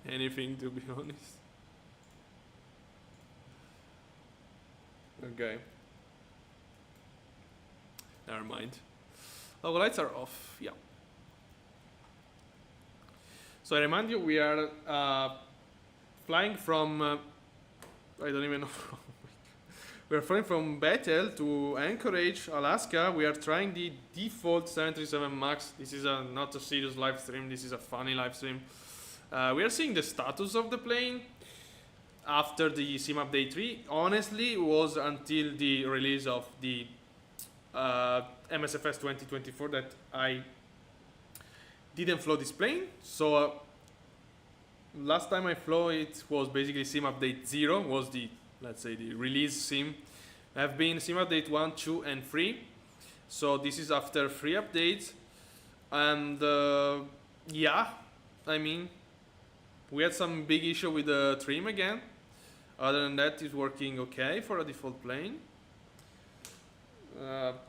anything, to be honest. Okay. Never mind. Oh, the lights are off. Yeah. So I remind you, we are flying from, I don't even know. We're flying from Bethel to Anchorage, Alaska. We are trying the default 737 MAX. This is not a serious live stream. This is a funny live stream. We are seeing the status of the plane after the sim update 3. Honestly, it was until the release of the MSFS 2024 that I didn't fly this plane. So last time I flew it was basically sim update 0, was the, let's say, the release sim. Have been sim update 1, 2 and 3. So this is after 3 updates. And yeah, I mean, we had some big issue with the trim again. Other than that, it's working okay for a default plane.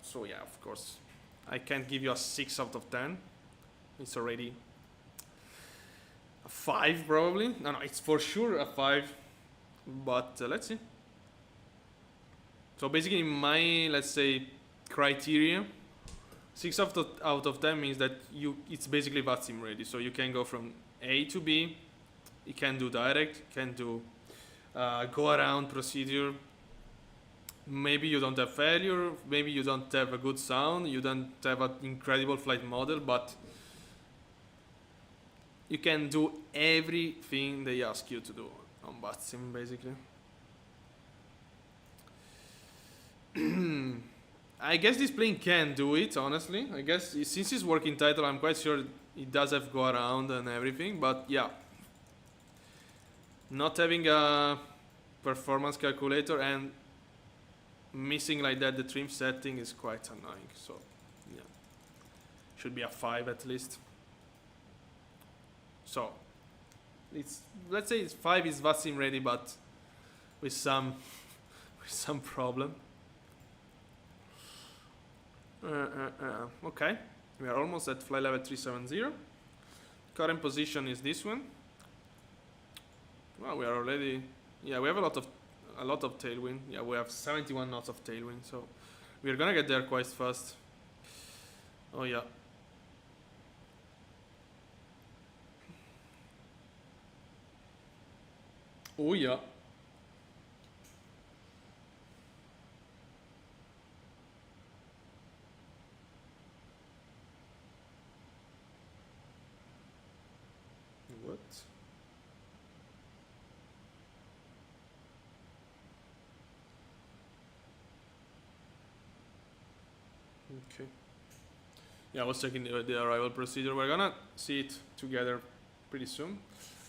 So yeah, of course, I can't give you a 6 out of 10. It's already a 5 probably. No, it's for sure a 5. But let's see. So basically, my, let's say, criteria, 6 out of 10 means that it's basically VATSIM ready. So you can go from A to B. You can do direct. You can do go around procedure. Maybe you don't have failure. Maybe you don't have a good sound. You don't have an incredible flight model, but you can do everything they ask you to do on VATSIM, basically. I guess this plane can do it, honestly. I guess since it's working title, I'm quite sure it does have go around and everything, but yeah. Not having a performance calculator and missing like that the trim setting is quite annoying. So yeah, should be a 5 at least. So it's, let's say it's 5 is VATSIM ready, but with some problem. Okay, we are almost at flight level 370. Current position is this one. Well, we are already, yeah, we have a lot of tailwind. Yeah, we have 71 knots of tailwind, so we are gonna get there quite fast. Oh yeah. Oh yeah. What? Okay. Yeah, I was checking the arrival procedure. We're gonna see it together pretty soon.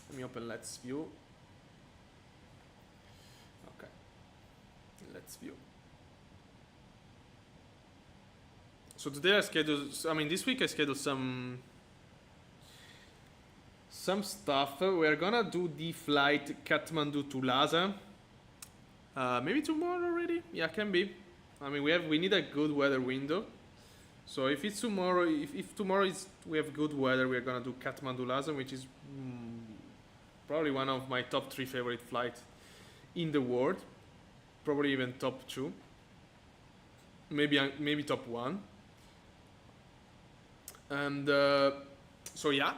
Let me open Let's View. Okay. Let's View. So today I scheduled, this week I scheduled some stuff. We're gonna do the flight Kathmandu to Lhasa. Maybe tomorrow already? Yeah, can be. I mean, we need a good weather window. So if it's tomorrow, if tomorrow we have good weather, we're gonna do Kathmandu Lhasa, which is probably one of my top 3 favorite flights in the world. Probably even top 2. Maybe top 1. And so yeah,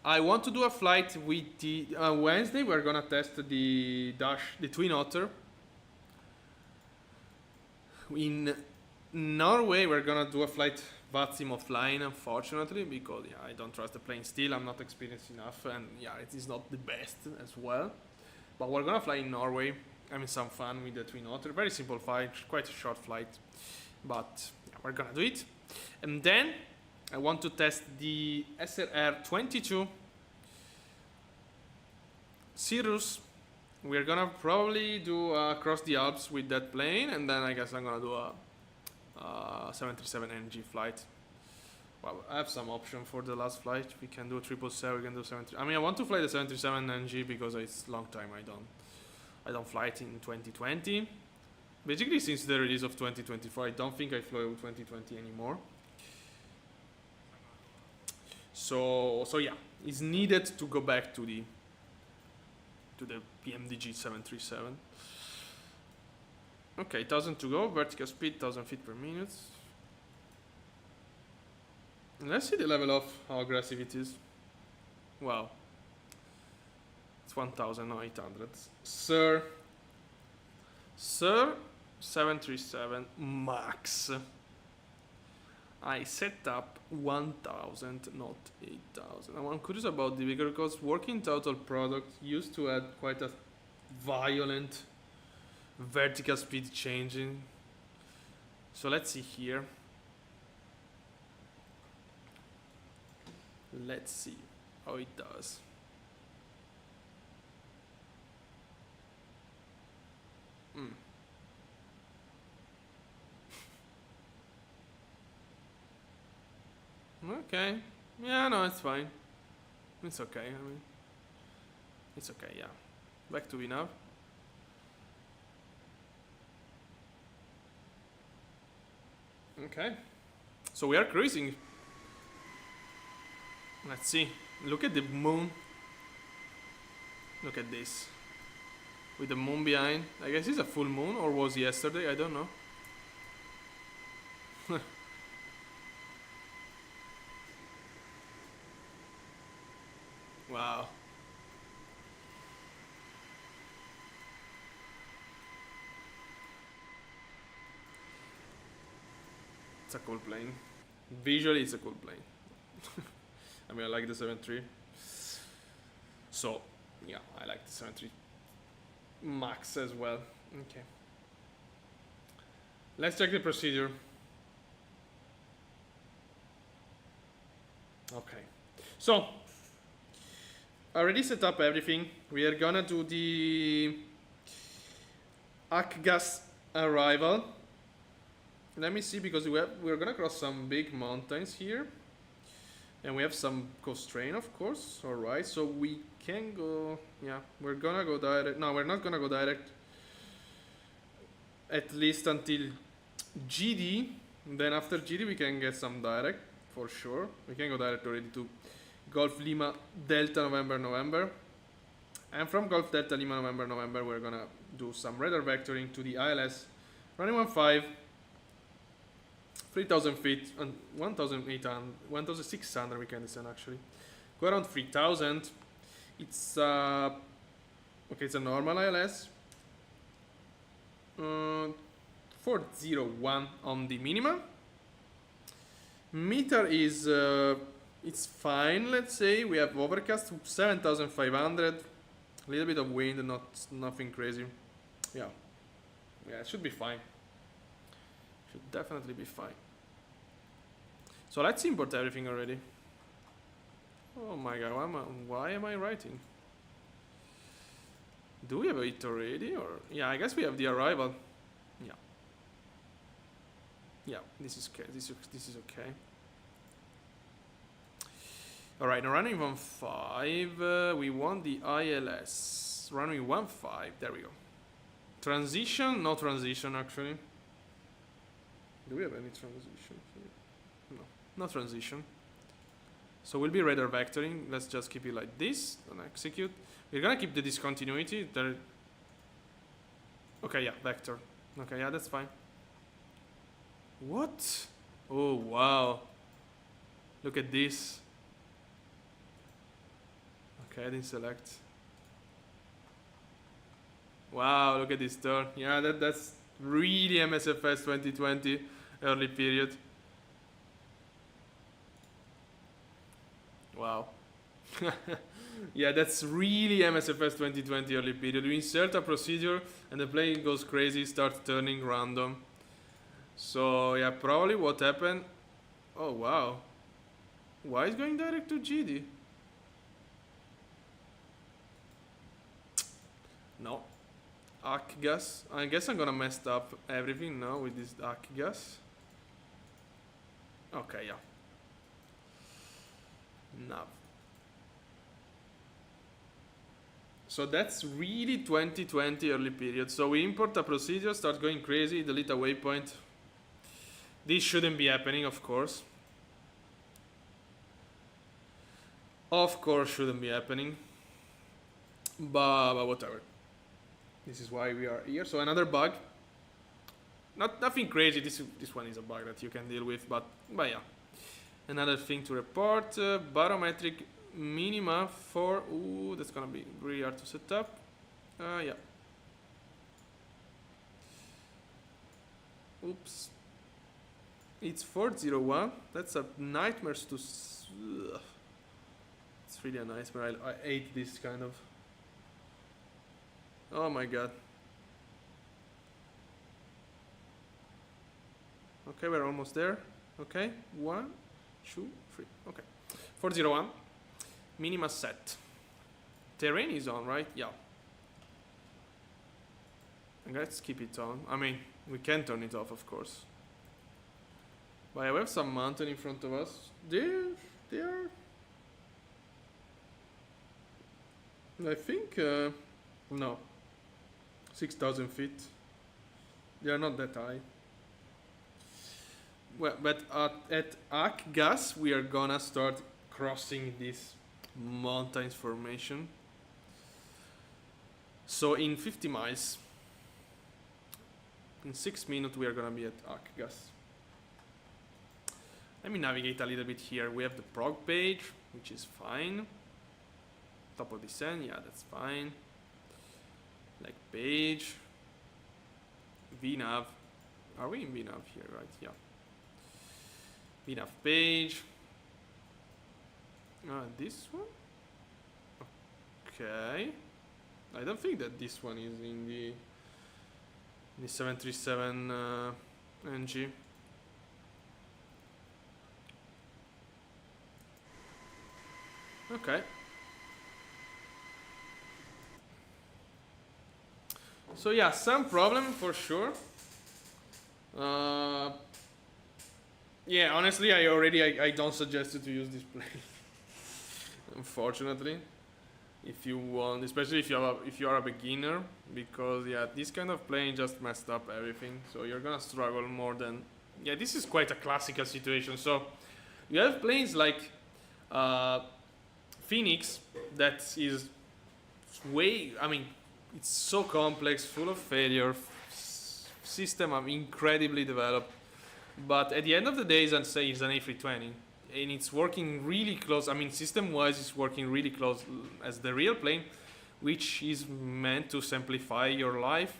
I want to do a flight with the Wednesday. We're gonna test the Twin Otter. In Norway, we're gonna do a flight VATSIM offline, unfortunately, because I don't trust the plane still. I'm not experienced enough, and it is not the best as well. But we're gonna fly in Norway. Having some fun with the Twin Otter. Very simple flight, quite a short flight, but we're gonna do it. And then I want to test the SRR-22 Cirrus. We're gonna probably do across the Alps with that plane, and then I guess I'm gonna do a 737 NG flight. Well, I have some option for the last flight. We can do 777. We can do 737. I mean, I want to fly the 737 NG because it's a long time I don't fly it in 2020. Basically, since the release of 2024, I don't think I flew 2020 anymore. So yeah, it's needed to go back to the PMDG 737. Okay, 1000 to go, vertical speed 1000 feet per minute. And let's see the level of how aggressive it is. Wow. It's 1800. Sir 737 Max. I set up 1000, not 8000. I'm curious about the bigger because working total product used to add quite a violent vertical speed changing. So let's see here. Let's see how it does. Okay. Yeah, no, it's fine. It's okay. I mean, it's okay. Yeah. Back to VNAV. Okay. So we are cruising. Let's see. Look at the moon. Look at this. With the moon behind. I guess it's a full moon, or was yesterday? I don't know. Wow. It's a cool plane. Visually, it's a cool plane. I mean, I like the 7.3. So, yeah, I like the 7.3 Max as well. Okay. Let's check the procedure. Okay. So, I already set up everything. We are gonna do the Akgas arrival. Let me see, because we're gonna cross some big mountains here. And we have some constraint, of course. Alright, so we can go... Yeah, we're gonna go direct. No, we're not gonna go direct. At least until GD. Then after GD we can get some direct, for sure. We can go direct already to Golf Lima Delta November November. And from Golf Delta Lima November November we're gonna do some radar vectoring to the ILS running 15, 3000 feet and 1800, 1600 we can descend actually. Go around 3000. It's okay, it's a normal ILS. 401 on the minimum. Meter is it's fine, let's say. We have overcast 7500. A little bit of wind, nothing crazy. Yeah, it should be fine. Should definitely be fine. So let's import everything already. Oh my god, why am I writing? Do we have it already? Or yeah, I guess we have the arrival. Yeah, this is okay. This is okay. All right, now running 15. We want the ILS. Running 15. There we go. Transition? No transition actually. Do we have any transition? No, no transition. So we'll be radar vectoring. Let's just keep it like this and execute. We're gonna keep the discontinuity. Okay, yeah, vector. Okay, yeah, that's fine. What? Oh wow! Look at this. Okay, I didn't select. Wow, look at this turn. Yeah, that's really MSFS 2020 early period. Wow. Yeah, that's really MSFS 2020 early period. We insert a procedure and the plane goes crazy, starts turning random. So yeah, probably what happened. Oh wow. Why is going direct to GD? No. Arc gas. I guess I'm gonna mess up everything now with this arc gas. Okay, yeah. Nav. So that's really 2020 early period. So we import a procedure, start going crazy, delete a waypoint. This shouldn't be happening, of course. Of course shouldn't be happening. But whatever. This is why we are here. So another bug. Nothing crazy. This one is a bug that you can deal with, but yeah. Another thing to report. Barometric minima for. Ooh, that's gonna be really hard to set up. Yeah. Oops. It's 401. That's a nightmare to. It's really a nightmare. I hate this kind of. Oh my god. Okay, we're almost there. Okay, 1, 2, 3. Okay, 401. Minima set. Terrain is on, right? Yeah. And let's keep it on. I mean, we can turn it off, of course. But we have some mountain in front of us. They are. I think no. 6,000 feet. They are not that high. Well, but at Arc Gas, we are gonna start crossing this mountains formation. So in 50 miles, in 6 minutes, we are gonna be at Arc Gas. Let me navigate a little bit here. We have the prog page, which is fine. Top of descent, yeah, that's fine. Like page. VNav. Are we in VNav here, right? Yeah. VNav page. This one? Okay. I don't think that this one is in the 737 NG. Okay. So yeah, some problem for sure. Yeah, honestly, I don't suggest you to use this plane. Unfortunately, if you want, especially if you are a beginner, because yeah, this kind of plane just messed up everything. So you're gonna struggle more than yeah, this is quite a classical situation. So you have planes like Phoenix that is way, I mean, it's so complex, full of failure, system incredibly developed. But at the end of the day, it's an A320, and it's working really close. I mean, system-wise, it's working really close as the real plane, which is meant to simplify your life.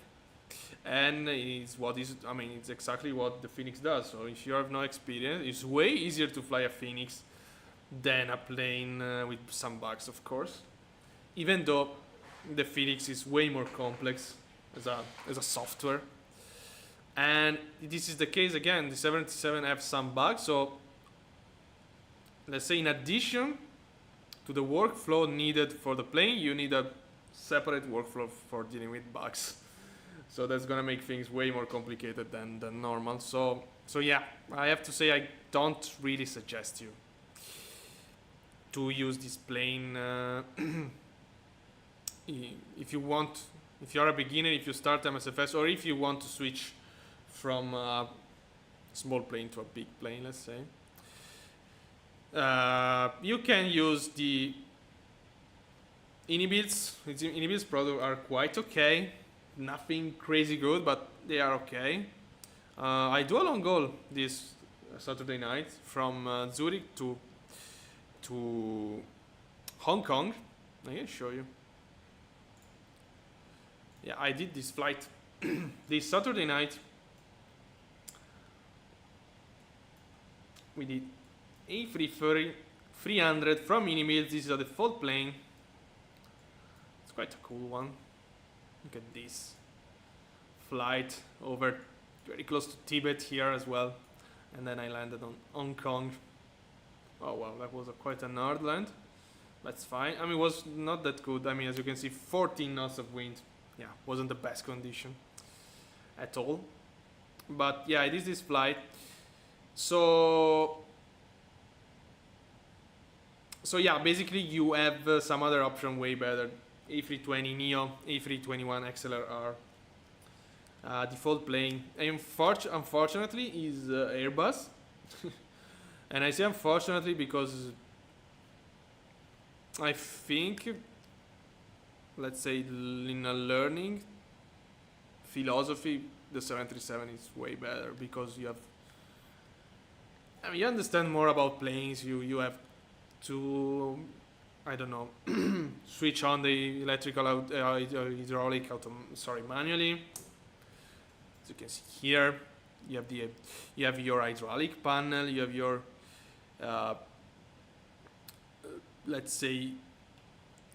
And it's it's exactly what the Phoenix does. So if you have no experience, it's way easier to fly a Phoenix than a plane with some bugs, of course. Even though the Phoenix is way more complex as a software. And this is the case again, the 77 have some bugs. So let's say in addition to the workflow needed for the plane, you need a separate workflow for dealing with bugs. So that's gonna make things way more complicated than normal. So yeah, I have to say I don't really suggest you to use this plane if you're a beginner, if you start MSFS, or if you want to switch from a small plane to a big plane, let's say. You can use the Inibuilds. Inibuilds products are quite okay. Nothing crazy good, but they are okay. I do a long haul this Saturday night from Zurich to Hong Kong. I can show you. Yeah, I did this flight this Saturday night. We did A330-300 from Inibuilds. This is a default plane. It's quite a cool one. Look at this flight over very close to Tibet here as well, and then I landed on Hong Kong. Oh wow, that was quite a hard land. That's fine. I mean, it was not that good. I mean, as you can see, 14 knots of wind. Yeah, wasn't the best condition at all. But yeah, it is this flight. So yeah, basically you have some other option way better. A320 Neo, A321 XLR, default plane. Unfortunately, is Airbus, and I say unfortunately because I think, let's say, in a learning philosophy, the 737 is way better because you have. I mean, you understand more about planes. You have to, I don't know, switch on the electrical hydraulic manually. As you can see here, you have your hydraulic panel, you have your let's say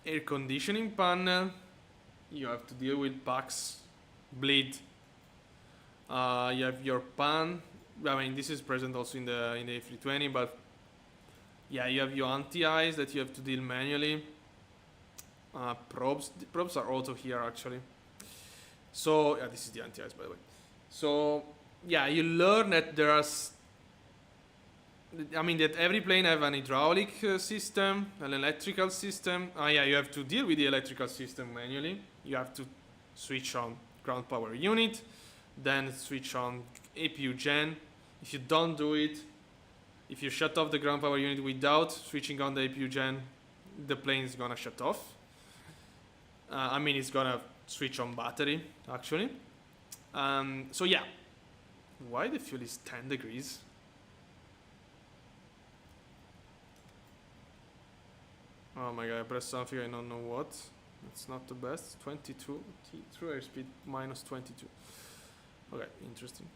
air conditioning panel. You have to deal with bugs, bleed. You have your pan. I mean, this is present also in the A320, but yeah, you have your anti-ice that you have to deal manually. Probes. The probes are auto here actually. So yeah, this is the anti-ice, by the way. So yeah, you learn that there are. I mean that every plane have an hydraulic system, an electrical system. Yeah, you have to deal with the electrical system manually. You have to switch on ground power unit, then switch on APU gen. If you don't do it, if you shut off the ground power unit without switching on the APU gen, the plane is gonna shut off. I mean, it's gonna switch on battery actually. So yeah, why the fuel is 10 degrees? Oh my god, I pressed something I don't know what. It's not the best. 22 true airspeed minus 22. Okay, interesting.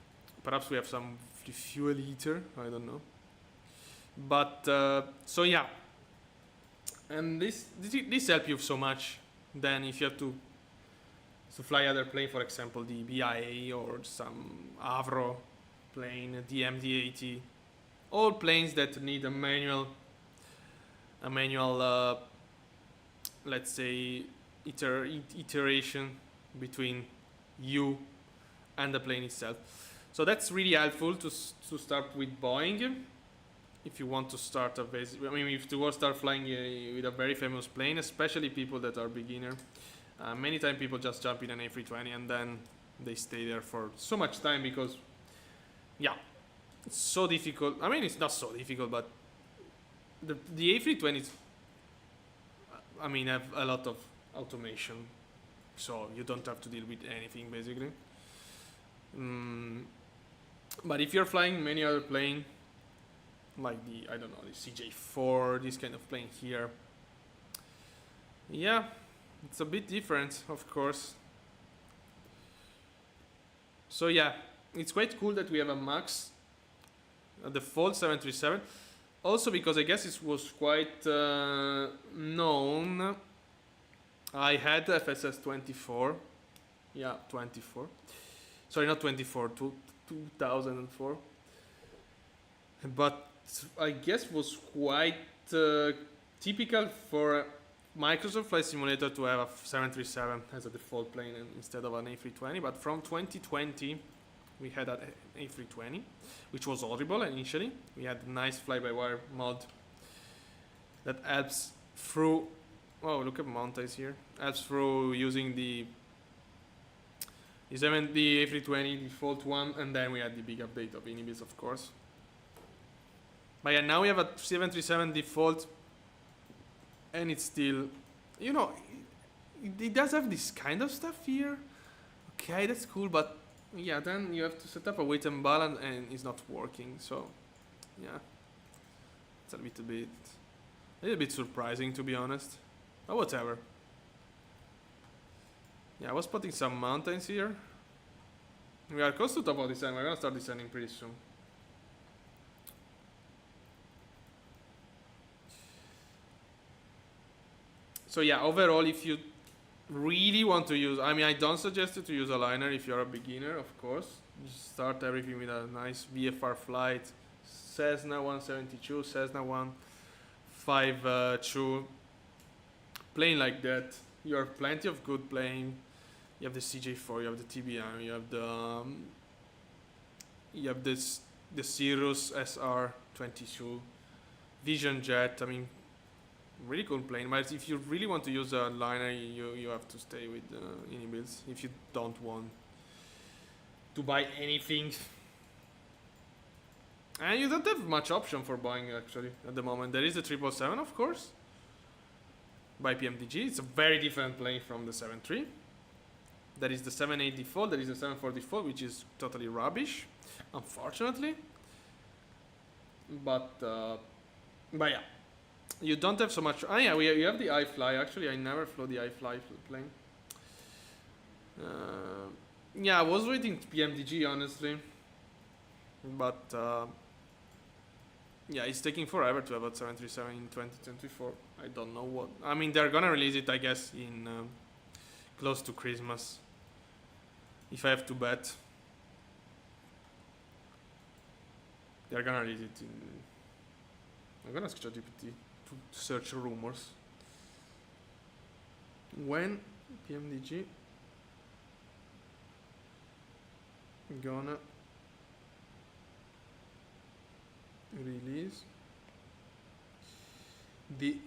Perhaps we have some fuel heater, I don't know. But so yeah, and this helps you so much. Then if you have to fly other plane, for example the BIA or some Avro plane, the MD-80, all planes that need a manual let's say iteration between you and the plane itself. So that's really helpful to start with Boeing. If you want to start if you want to start flying with a very famous plane, especially people that are beginner. Many times people just jump in an A320 and then they stay there for so much time because, yeah, It's so difficult. I mean, it's not so difficult, but the A320s, I mean, have a lot of automation, so you don't have to deal with anything basically. But if you're flying many other plane, like the, I don't know, the CJ4, this kind of plane here, yeah, it's a bit different, of course. So yeah, it's quite cool that we have a Max, a default 737. Also because I guess it was quite known. I had FSS 24. Yeah, 24. Sorry, not 24, 2004. But I guess was quite typical for Microsoft Flight Simulator to have a 737 as a default plane instead of an A320. But from 2020, we had an A320, which was horrible initially. We had a nice fly-by-wire mod that helps through. Oh, look at mountains here. Helps through using the A320 default one, and then we had the big update of Inhibits, of course. But yeah, now we have a 737 default, and it's still, you know, it does have this kind of stuff here. Okay, that's cool, but yeah, then you have to set up a weight and balance, and it's not working. So, yeah, it's a little bit surprising, to be honest. But whatever. Yeah, I was spotting some mountains here. We are close to top of descent. We're gonna start descending pretty soon. So yeah, overall, if you really want to use, I mean, I don't suggest you to use a liner if you're a beginner, of course. Just start everything with a nice VFR flight, Cessna 172, Cessna 152, plane like that. You have plenty of good plane. You have the CJ4, you have the TBM, you have this the Cirrus SR22, Vision Jet. I mean, really cool plane. But if you really want to use a liner, you have to stay with Inhibits if you don't want to buy anything. And you don't have much option for buying actually at the moment. There is the 777, of course, by PMDG. It's a very different plane from the 7.3. There is the 7.8 default, there is the 7.4 default, which is totally rubbish, unfortunately. But yeah, you don't have so much. Ah, yeah, you have the iFly. Actually, I never flew the iFly plane. Yeah, I was waiting PMDG honestly, but yeah, it's taking forever to have a 737 in 2024. I don't know what. I mean, they're gonna release it, I guess, in close to Christmas. If I have to bet, they're gonna release it in. I'm gonna ask ChatGPT to search rumors. When PMDG gonna release the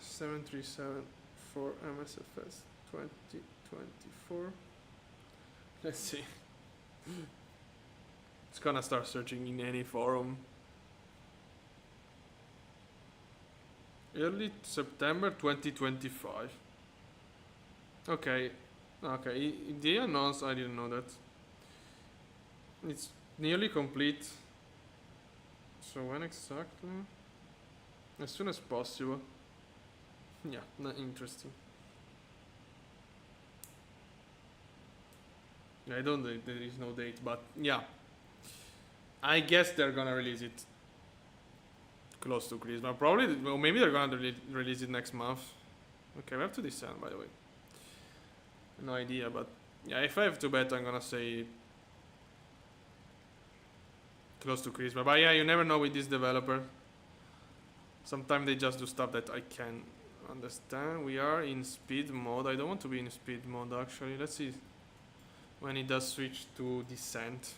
737 for MSFS 2024. Let's see. It's gonna start searching in any forum. Early September 2025. Okay. Okay. They announced, I didn't know that. It's nearly complete. So when exactly? As soon as possible. Yeah, not interesting. I don't know, there is no date, but yeah. I guess they're gonna release it close to Christmas. Probably, well, maybe they're gonna release it next month. Okay, we have to descend, by the way. No idea, but yeah, if I have to bet, I'm gonna say close to Christmas. But yeah, you never know with this developer. Sometimes they just do stuff that I can understand. We are in speed mode. I don't want to be in speed mode actually. Let's see when it does switch to descent.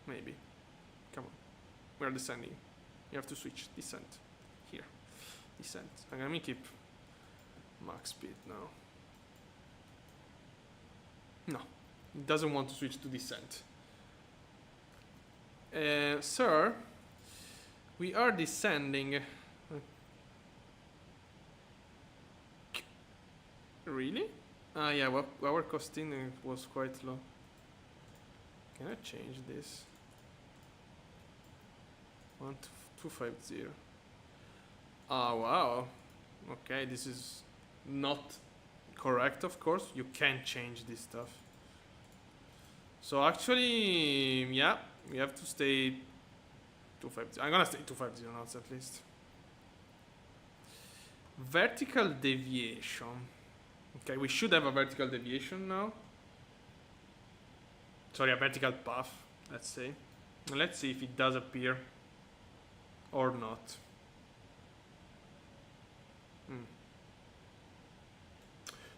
Maybe. Come on. We're descending. You have to switch. Descent. Here. Descent. I'm gonna keep max speed now. No, it doesn't want to switch to descent. Sir, we are descending. Really? Ah, yeah, well, our costing was quite low. Can I change this? 1250. Ah, wow. Okay, this is not correct, of course. You can't change this stuff. So actually, yeah, we have to stay 250. I'm gonna stay 250 knots at least. Vertical deviation. Okay, we should have a vertical deviation now. Sorry, a vertical path, let's say. Let's see if it does appear or not.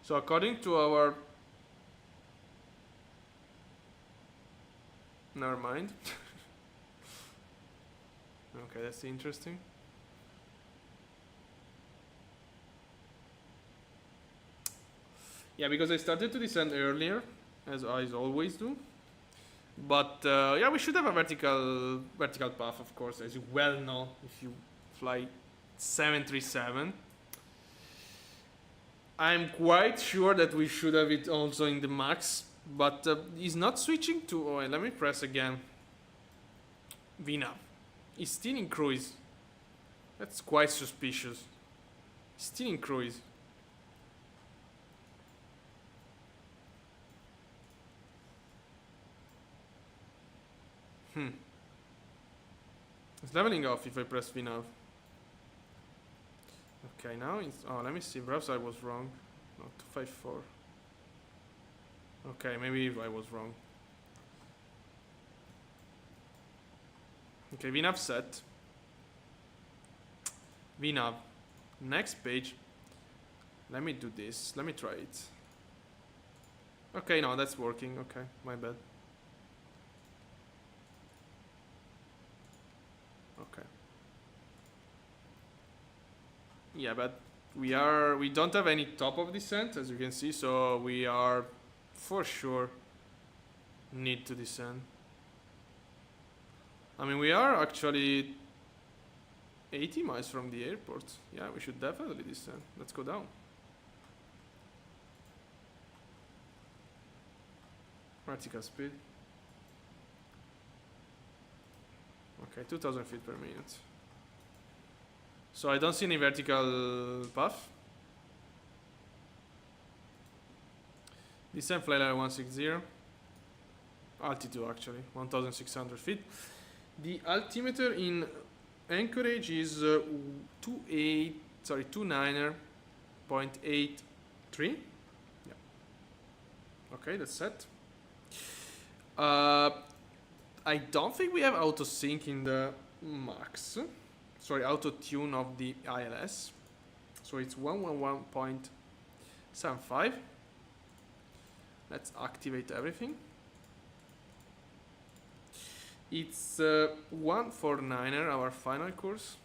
So according to our... Never mind. Okay, that's interesting. Yeah, because I started to descend earlier, as I always do. But yeah, we should have a vertical path, of course, as you well know if you fly 737. I'm quite sure that we should have it also in the max, but he's not switching to... Oh, let me press again. VNAV. He's still in cruise. That's quite suspicious. He's still in cruise. It's leveling off if I press VNAV. Okay, now it's... Oh, let me see. Perhaps I was wrong. No, 254. Okay, maybe I was wrong. Okay, VNAV set. VNAV. Next page. Let me do this. Let me try it. Okay, no, that's working. Okay, my bad. Okay. Yeah, but we don't have any top of descent, as you can see, so we are for sure need to descend. I mean, we are actually 80 miles from the airport. Yeah, we should definitely descend. Let's go down. Vertical speed. Okay, 2000 feet per minute. So I don't see any vertical path. Descent flight level 160. Altitude actually, 1600 feet. The altimeter in Anchorage is 29.83. Yeah. Okay, that's set. I don't think we have auto sync in the max. Sorry, auto tune of the ILS. So it's 111.75. Let's activate everything. It's 149er, our final course.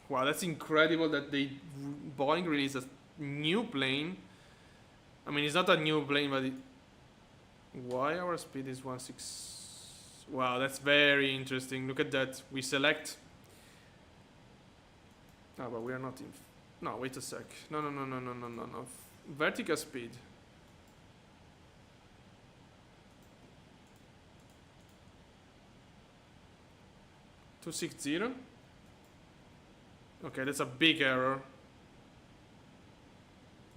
Wow, that's incredible that Boeing released a new plane. I mean, it's not a new plane, but why our speed is 16? Wow, that's very interesting. Look at that. We select. Oh, but we are not in. No, wait a sec. No. Vertical speed. $260. Okay, that's a big error.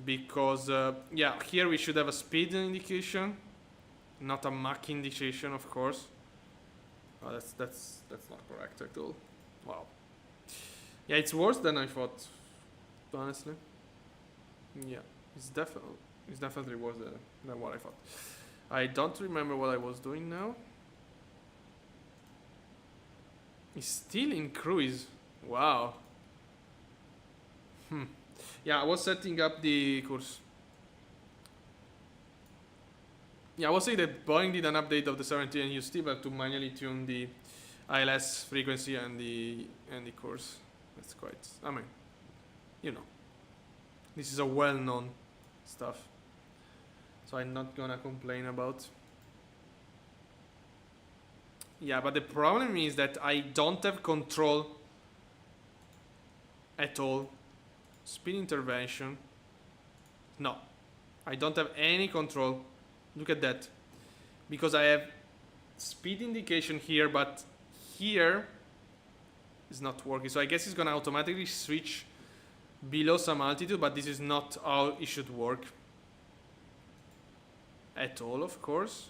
Because yeah, here we should have a speed indication, not a Mach indication, of course. Oh, that's not correct at all. Wow. Yeah, it's worse than I thought, honestly. Yeah, it's definitely worse than what I thought. I don't remember what I was doing now. It's still in cruise. Wow. Yeah, I was setting up the course. Yeah, I was saying that Boeing did an update of the 17 and you still have to manually tune the ILS frequency and the course. That's quite, I mean, you know, this is a well-known stuff. so I'm not gonna complain about. Yeah, but the problem is that I don't have control at all. Speed intervention. No, I don't have any control. Look at that. Because I have speed indication here, but here is not working. So I guess it's gonna automatically switch below some altitude, but this is not how it should work at all, of course.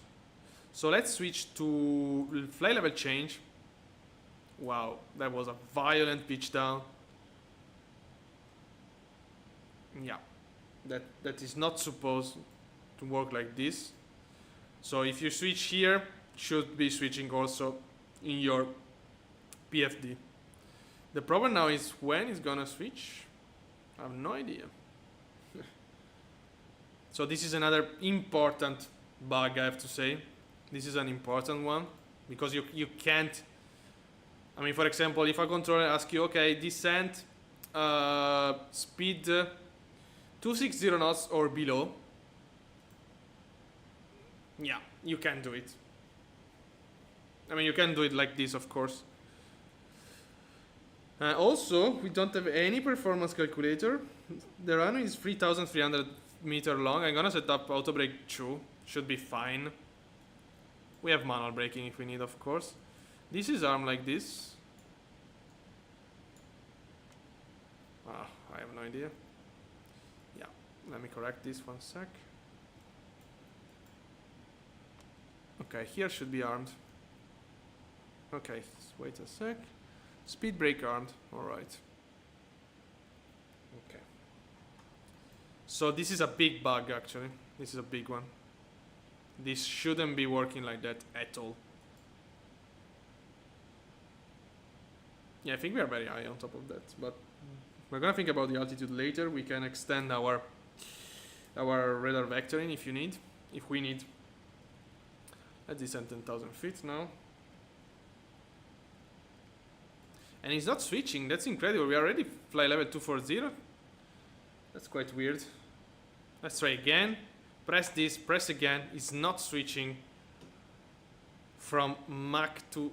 So let's switch to fly level change. Wow, that was a violent pitch down. Yeah, that is not supposed to work like this. So if you switch here, should be switching also in your PFD. The problem now is when it's gonna switch. I have no idea. So this is another important bug, I have to say. This is an important one because you can't. I mean, for example, if a controller asks you, okay, descent speed 260 knots or below, yeah, you can do it. I mean, you can do it like this, of course. Also, we don't have any performance calculator. The runway is 3,300 meter long. I'm gonna set up auto brake 2. Should be fine. We have manual braking if we need, of course. This is armed like this. I have no idea. Yeah, let me correct this 1 sec. Okay, here should be armed. Okay, wait a sec. Speed brake armed, alright. Okay. So this is a big bug actually. This is a big one. This shouldn't be working like that at all. Yeah, I think we are very high on top of that, but we're gonna think about the altitude later. We can extend our radar vectoring if we need. Let's descend 10,000 feet now. And it's not switching, that's incredible. We already fly level 240. That's quite weird. Let's try again. Press this, press again. It's not switching from Mach to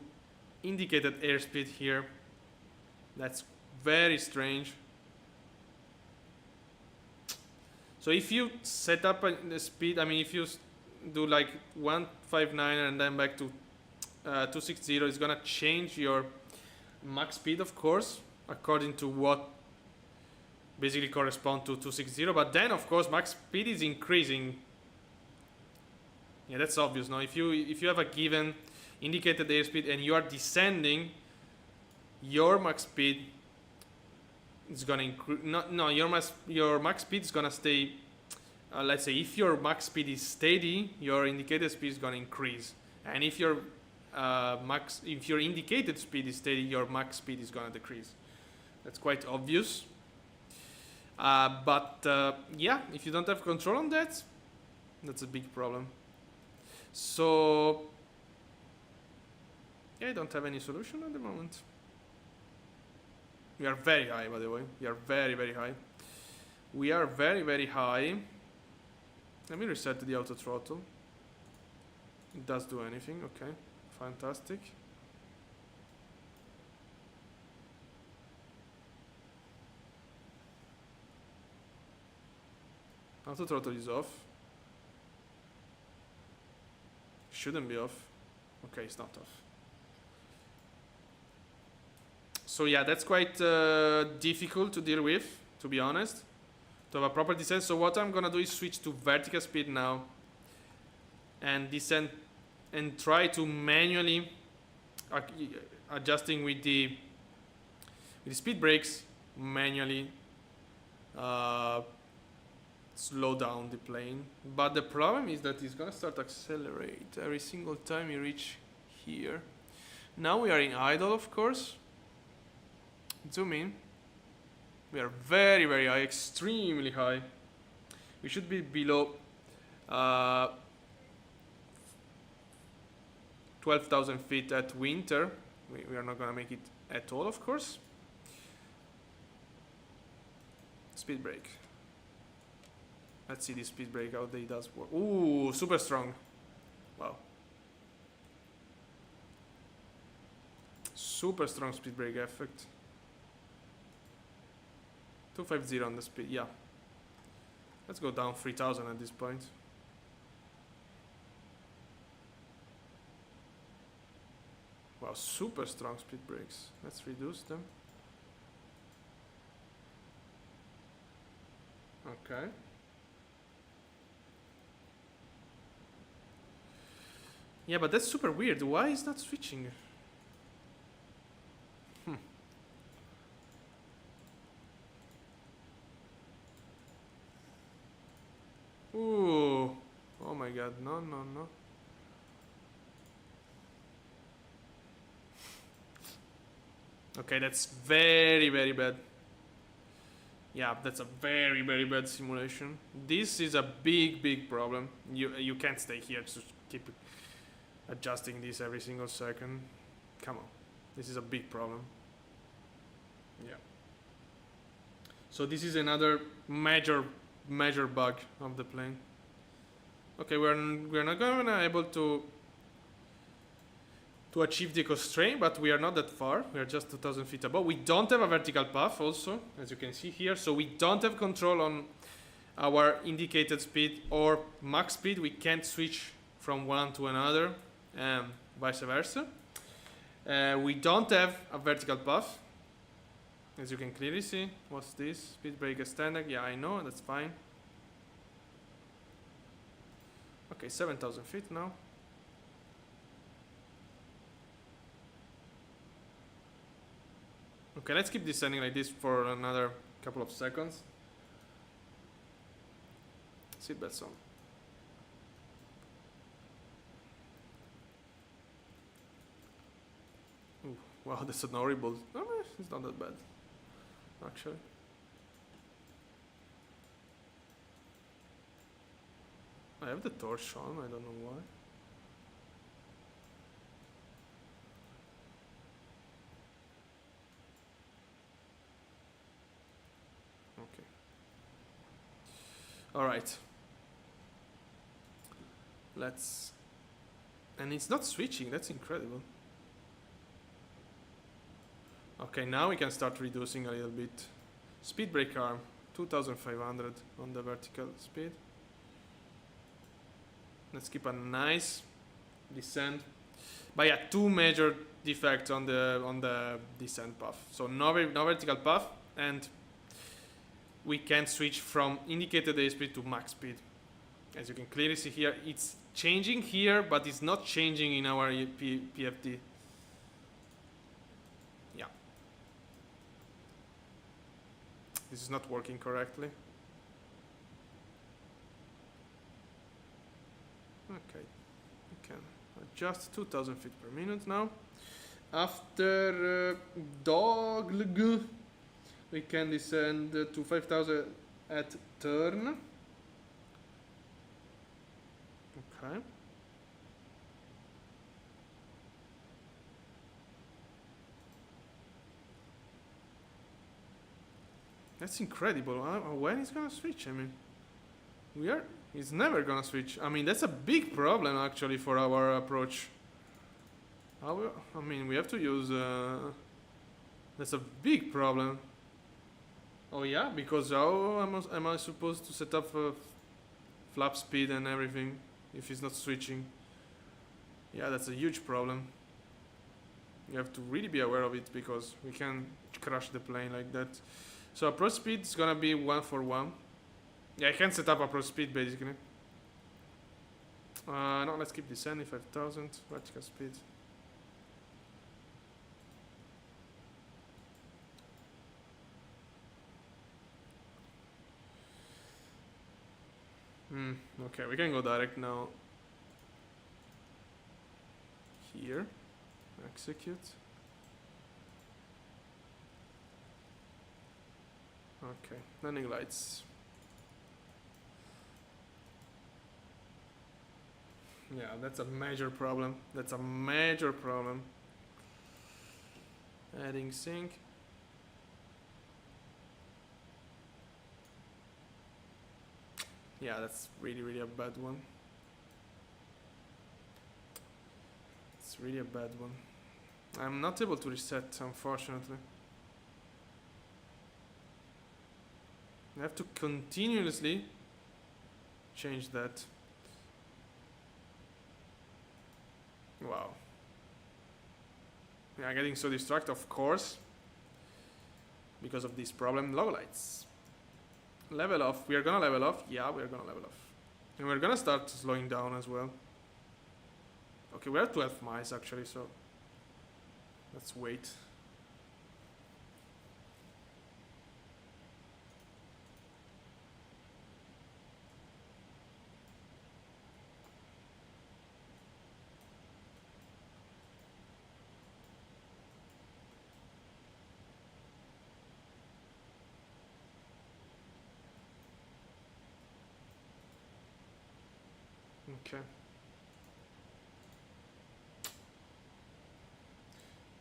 indicated airspeed here. That's very strange. So if you set up the speed, I mean, if you do like 159 and then back to 260, it's gonna change your max speed, of course, according to what basically correspond to 260. But then, of course, max speed is increasing. Yeah, that's obvious. Now, if you have a given indicated airspeed and you are descending, your max speed is gonna increase. No, your max speed is gonna stay. Let's say if your max speed is steady, your indicated speed is gonna increase, and if your indicated speed is steady, your max speed is gonna decrease. That's quite obvious. But yeah, if you don't have control on that, that's a big problem. So yeah, I don't have any solution at the moment. We are very high, by the way. We are very, very high. We are very, very high. Let me reset the auto throttle. It does do anything. Okay, fantastic. Auto throttle is off. Shouldn't be off. Okay, it's not off. So yeah, that's quite difficult to deal with, to be honest, to have a proper descent. So what I'm gonna do is switch to vertical speed now and descend and try to manually adjusting with the speed brakes, manually slow down the plane. But the problem is that it's gonna start accelerate every single time you reach here. Now we are in idle, of course. Zoom in. We are very, very high, extremely high. We should be below 12,000 feet at winter. We are not gonna make it at all, of course. Speed brake. Let's see this speed brake, how they does work. Ooh, super strong. Wow. Super strong speed brake effect. 250 on the speed, yeah. Let's go down 3000 at this point. Wow, super strong speed brakes. Let's reduce them. Okay. Yeah, but that's super weird. Why is not switching? Ooh. Oh my god. No, no, no. Okay, that's very, very bad. Yeah, that's a very, very bad simulation. This is a big, big problem. You can't stay here to keep adjusting this every single second. Come on. This is a big problem. Yeah. So this is another major bug of the plane. Okay, we're not gonna able to achieve the constraint, but we are not that far. We are just 2000 feet above. We don't have a vertical path also, as you can see here. So we don't have control on our indicated speed or max speed. We can't switch from one to another, and vice versa. We don't have a vertical path, as you can clearly see. What's this? Speed brake extender. Yeah, I know, that's fine. Okay, 7000 feet now. Okay, let's keep descending like this for another couple of seconds. Seatbelts on. Ooh, wow, that's an horrible. No, it's not that bad, actually. I have the torch on, I don't know why. Okay. Alright. Let's... And it's not switching, that's incredible. Okay, now we can start reducing a little bit. Speed brake arm, 2500 on the vertical speed. Let's keep a nice descent. But yeah, two major defects on the descent path. So no vertical path, and we can't switch from indicated airspeed to max speed. As you can clearly see here, it's changing here, but it's not changing in our PFD. Yeah. This is not working correctly. Okay, we can adjust 2000 feet per minute now. After dog, we can descend to 5000 at turn. Okay. That's incredible. When is gonna switch? I mean, it's never gonna switch. I mean, that's a big problem actually for our approach. I mean, we have to use. That's a big problem. Oh yeah, because how am I supposed to set up flap speed and everything if it's not switching? Yeah, that's a huge problem. You have to really be aware of it because we can crash the plane like that. So approach speed is gonna be 1 for 1. Yeah, I can set up approach speed basically. No, let's keep descending 5000 vertical speed. Okay, we can go direct now. Here, execute. Okay, landing lights. Yeah, that's a major problem. That's a major problem. Adding sync. Yeah, that's really a bad one. It's really a bad one. I'm not able to reset, unfortunately. I have to continuously change that. Wow. We are getting so distracted, of course, because of this problem. Low lights. Level off. We are gonna level off. Yeah, we are gonna level off. And we're gonna start slowing down as well. Okay, we're at 12 miles actually, so let's wait. Okay.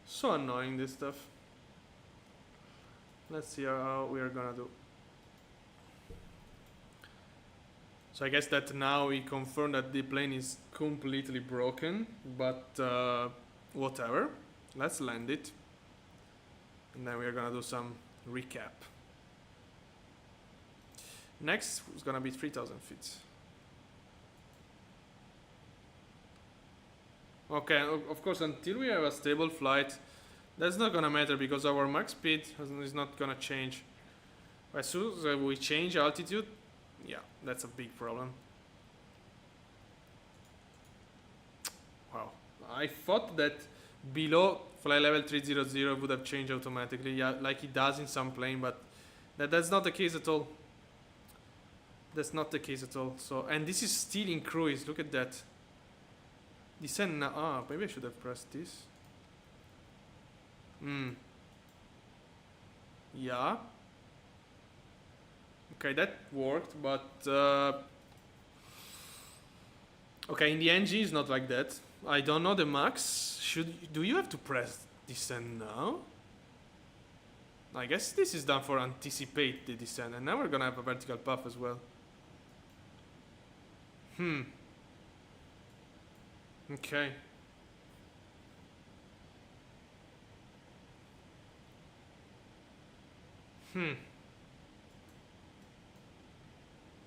So annoying, this stuff. Let's see how we are gonna do. So I guess that now we confirm that the plane is completely broken, but whatever. Let's land it. And then we are gonna do some recap. Next is gonna be 3,000 feet. Okay, of course, until we have a stable flight, that's not gonna matter because our max speed is not gonna change. As soon as we change altitude, yeah, that's a big problem. Wow, I thought that below flight level 300 would have changed automatically, yeah, like it does in some plane, but that's not the case at all. That's not the case at all. So, and this is still in cruise. Look at that. Descend now. Ah, maybe I should have pressed this. Yeah. Okay, that worked, but okay, in the NG it's not like that. I don't know the max. Do you have to press descend now? I guess this is done for anticipate the descent, and now we're gonna have a vertical path as well. Okay.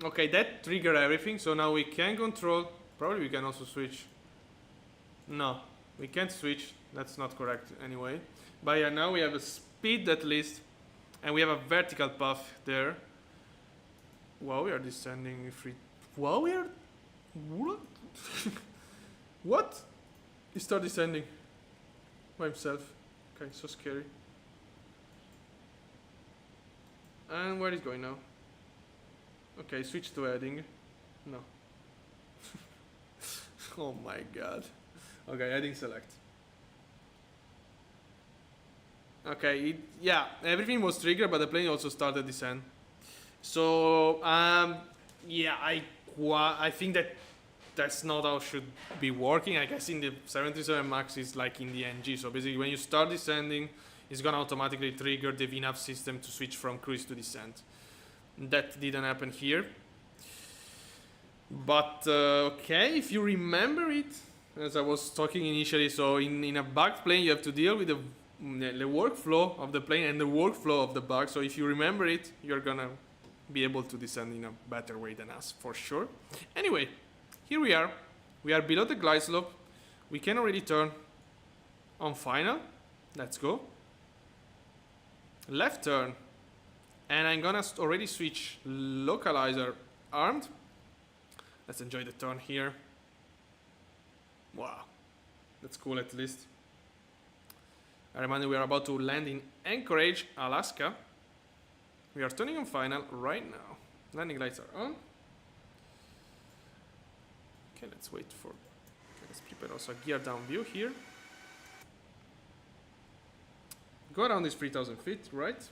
Okay, that triggered everything, so now we can control. Probably we can also switch. No, we can't switch. That's not correct anyway. But yeah, now we have a speed at least, and we have a vertical path there. Wow, we are descending free. Wow, we are. What? What? He started descending by himself. Okay, so scary. And where is going now? Okay, switch to heading. No. Oh my god. Okay, heading select. Okay, yeah, everything was triggered, but the plane also started descent. So, yeah, I think that's not how it should be working. I guess in the 737 MAX is like in the NG. So basically, when you start descending, it's gonna automatically trigger the VNAV system to switch from cruise to descent. That didn't happen here. But okay, if you remember it, as I was talking initially, so in a bugged plane, you have to deal with the workflow of the plane and the workflow of the bug. So if you remember it, you're gonna be able to descend in a better way than us, for sure. Anyway, here we are. We are below the glide slope. We can already turn on final. Let's go. Left turn. And I'm gonna already switch localizer armed. Let's enjoy the turn here. Wow. That's cool at least. I remind you we are about to land in Anchorage, Alaska. We are turning on final right now. Landing lights are on. Okay, let's wait for... Okay, let's prepare also a gear down view here. Go around this 3,000 feet, right?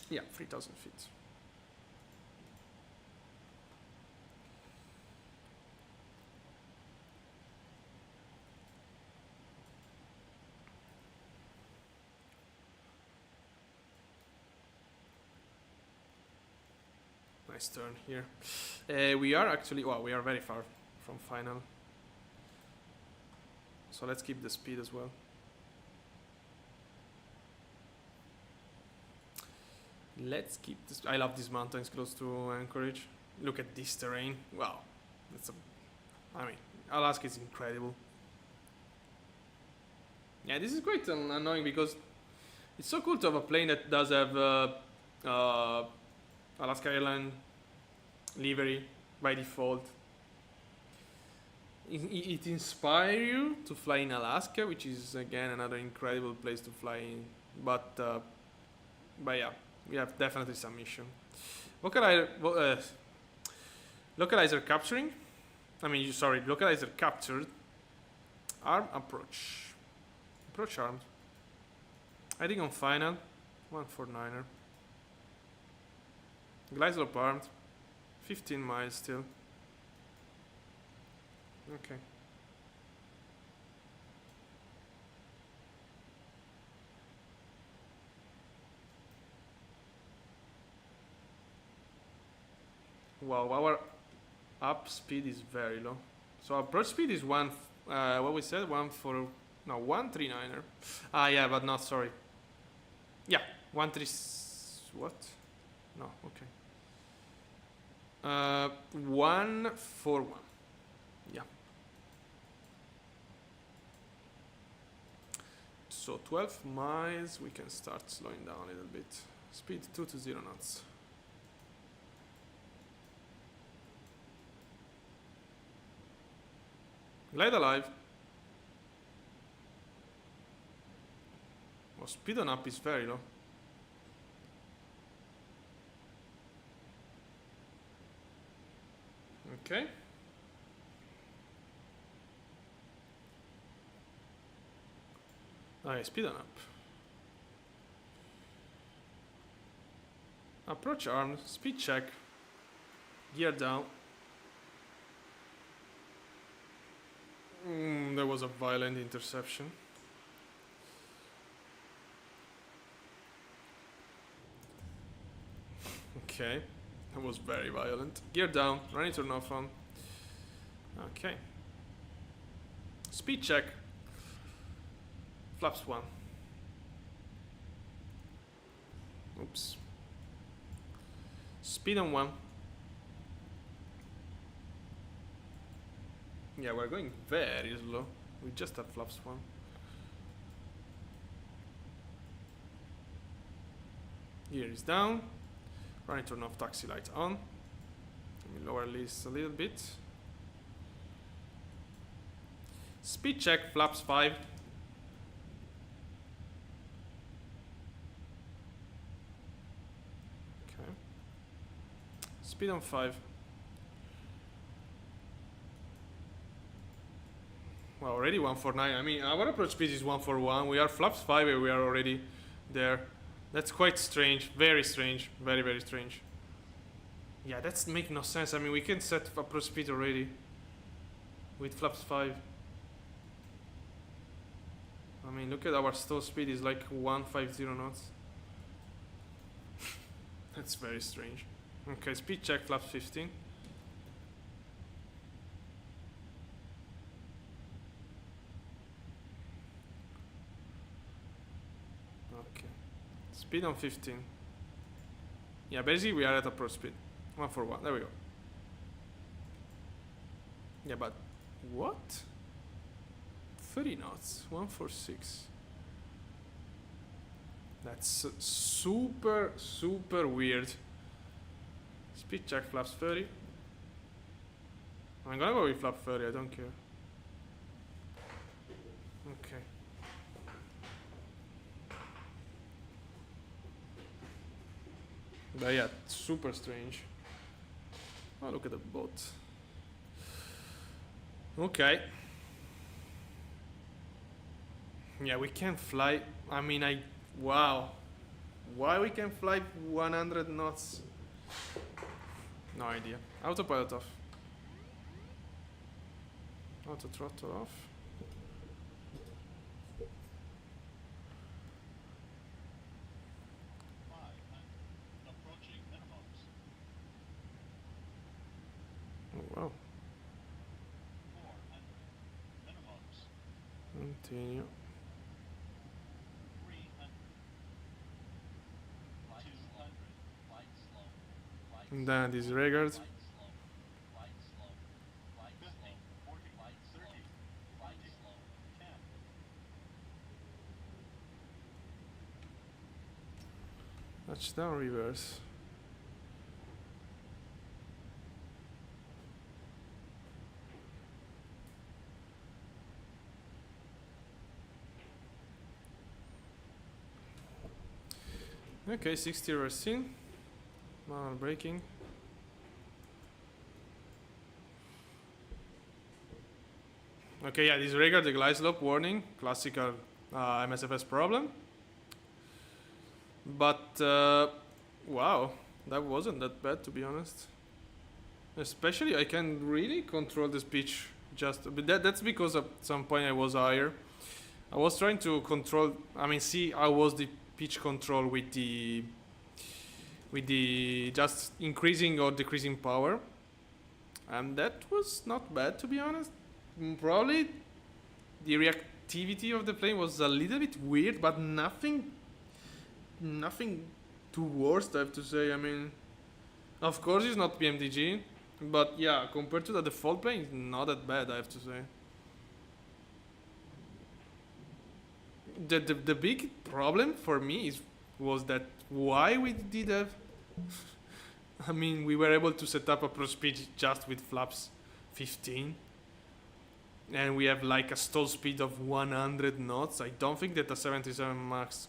Yeah, 3,000 feet. Nice turn here. We are actually, well, we are very far from final. So let's keep the speed as well. Let's keep this. I love these mountains close to Anchorage. Look at this terrain. Wow. I mean, Alaska is incredible. Yeah, this is quite annoying because it's so cool to have a plane that does have Alaska Airlines livery by default. It inspires you to fly in Alaska, which is again another incredible place to fly in. But yeah, we have definitely some issue. Localizer capturing. I mean, localizer captured. Arm approach. Approach armed. I think on final. 149er. Glide slope armed. 15 miles still. Okay. Wow, our up speed is very low. So approach speed is what we said, 139er. Ah, yeah, but not, sorry. Yeah, 13, what? No, okay. 141. Yeah. So 12 miles, we can start slowing down a little bit. Speed 220 knots. Glide alive. Oh, speed on up is very low. Okay. Okay, speed on up. Approach armed, speed check, gear down. There was a violent interception. Okay, that was very violent. Gear down, running turn off on. Okay. Speed check. Flaps 1. Oops. Speed on 1. Yeah, we're going very slow. We just have flaps 1. Gear is down. Running turn off, taxi light on. Let me lower this a little bit. Speed check, flaps 5. Okay. Speed on 5. Well, already 149. I mean, our approach speed is 141. We are flaps 5 and we are already there. That's quite strange. Very strange. Very, very strange. Yeah, that's make no sense. I mean, we can set approach speed already with flaps 5. I mean, look at our stall speed is like 150 knots. That's very strange. Okay, speed check, flaps 15. Okay. Speed on 15. Yeah, basically we are at approach speed. 141. There we go. Yeah, but what? 30 knots. 146. That's super, super weird. Speed check, flaps 30. I'm gonna go with flap 30, I don't care. Okay. But yeah, super strange. Oh, look at the boat. Okay. Yeah, we can fly. I mean, wow. Why we can fly 100 knots? No idea. Autopilot off. Auto throttle off. Oh, wow. Continue. And then this record. Touchdown reverse. Okay, 60 reverse in. Manual braking. Okay, yeah, disregard the glide slope warning. Classical MSFS problem. But, wow, that wasn't that bad, to be honest. Especially, I can really control this pitch. But that's because at some point I was higher. I was trying to control. I mean, see, I was the pitch control with the just increasing or decreasing power, and that was not bad, to be honest. Probably the reactivity of the plane was a little bit weird, but nothing too worst, I have to say. I mean, of course it's not PMDG, but yeah, compared to the default plane, it's not that bad, I have to say. The big problem for me was that why we did have. I mean, we were able to set up approach speed just with flaps 15, and we have like a stall speed of 100 knots. I don't think that a 77 Max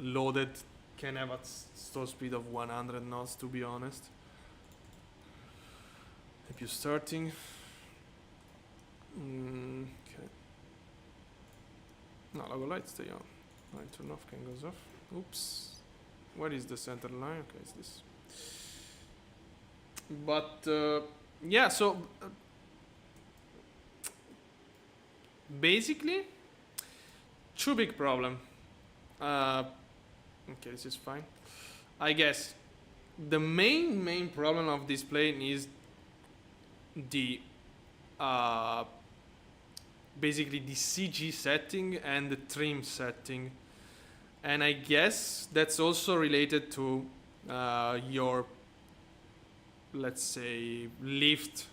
loaded can have a stall speed of 100 knots, to be honest. APU starting. Okay. No, logo light stay on. Light turn off, can goes off. Oops. Where is the center line? Okay, it's this. But yeah, so basically, two big problem. Okay, this is fine. I guess the main problem of this plane is the basically the CG setting and the trim setting, and I guess that's also related to your, let's say, lift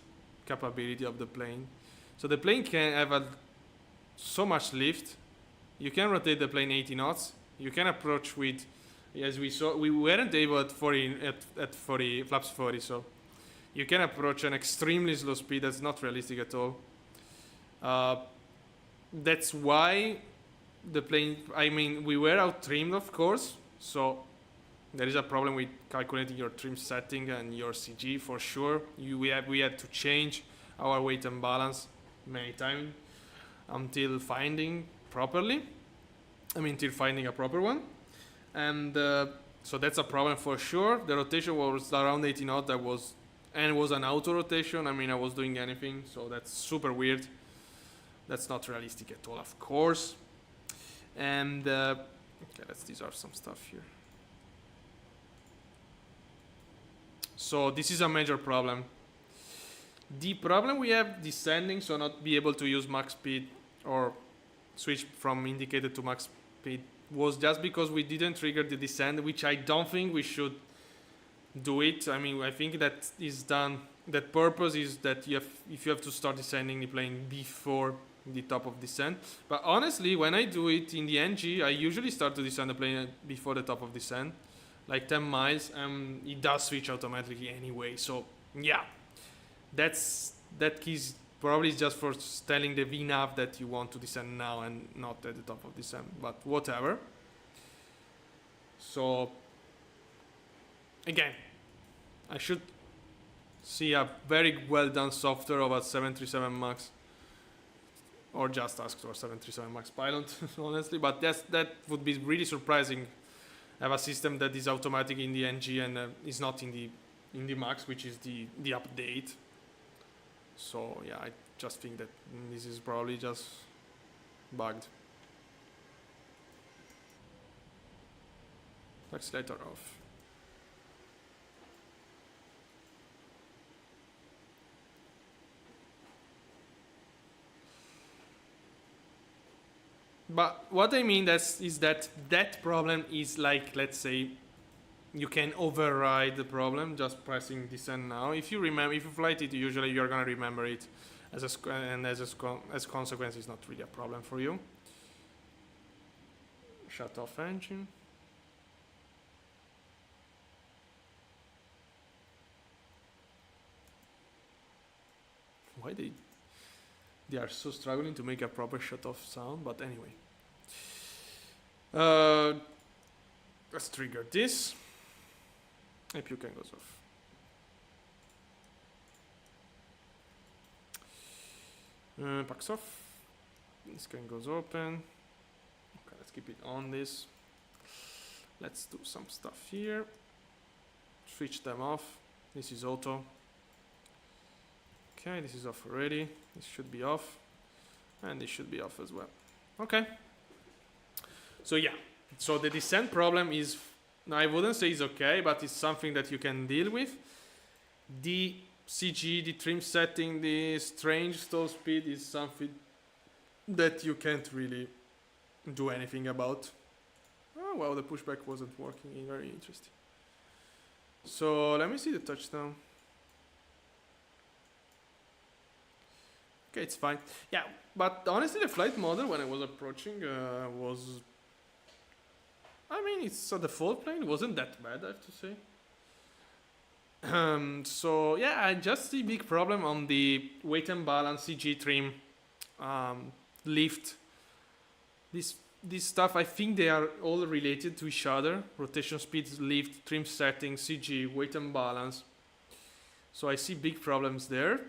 capability of the plane. So the plane can have so much lift. You can rotate the plane 80 knots. You can approach with, as we saw, we weren't able at 40 flaps 40, so you can approach an extremely slow speed that's not realistic at all. That's why the plane, I mean, we were out trimmed, of course, so there is a problem with calculating your trim setting and your CG for sure. We had to change our weight and balance many times until finding properly. I mean, until finding a proper one, and so that's a problem for sure. The rotation was around 80 knots. That was, and it was an auto rotation. I mean, I was doing anything, so that's super weird. That's not realistic at all, of course. And okay, let's dissolve some stuff here. So this is a major problem. The problem we have descending, so not be able to use max speed or switch from indicated to max speed, was just because we didn't trigger the descent, which I don't think we should do it. I mean, I think that is done. That purpose is that if you have to start descending the plane before the top of descent. But honestly, when I do it in the NG, I usually start to descend the plane before the top of descent, like 10 miles, and it does switch automatically anyway. So yeah, that is probably just for telling the VNAV that you want to descend now and not at the top of descent, but whatever. So again, I should see a very well done software of a 737 Max, or just ask for 737 Max pilot, honestly. But that would be really surprising. Have a system that is automatic in the NG and is not in the Max, which is the update. So yeah, I just think that this is probably just bugged. Accelerator off. But what I mean is that problem is like, let's say, you can override the problem just pressing descend now. If you flight it, usually you're gonna remember it as consequence, it's not really a problem for you. Shut off engine. Why they are so struggling to make a proper shut off sound, but anyway. Let's trigger this. APU can goes off. Packs off. This can goes open. Okay, let's keep it on this. Let's do some stuff here. Switch them off. This is auto. Okay, this is off already. This should be off. And this should be off as well. Okay. So yeah. So the descent problem is, I wouldn't say it's okay, but it's something that you can deal with. The CG, the trim setting, the strange stall speed is something that you can't really do anything about. Oh well, the pushback wasn't working. Very interesting. So let me see the touchdown. Okay, it's fine. Yeah, but honestly, the flight model when I was approaching was, I mean, it's a default plane. It wasn't that bad, I have to say. So yeah, I just see big problem on the weight and balance, CG trim, lift. This stuff, I think they are all related to each other. Rotation speed, lift, trim setting, CG, weight and balance. So I see big problems there.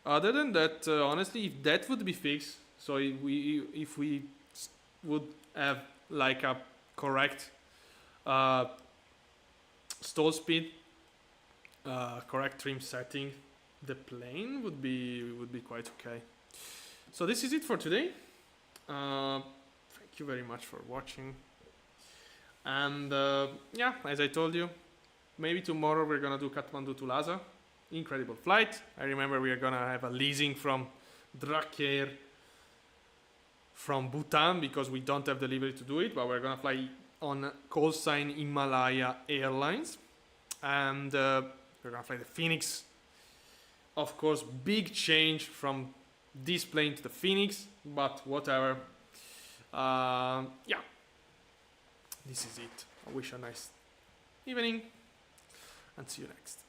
Other than that, honestly, if that would be fixed, so if we would have like a correct stall speed, correct trim setting, the plane would be quite okay. So this is it for today. Thank you very much for watching. And yeah, as I told you, maybe tomorrow we're gonna do Kathmandu to Lhasa. Incredible flight. I remember we are gonna have a leasing from Dracair from Bhutan because we don't have the delivery to do it, but we're gonna fly on call sign Himalaya Airlines, and we're gonna fly the Phoenix. Of course, big change from this plane to the Phoenix, but whatever. Yeah, this is it. I wish you a nice evening and see you next.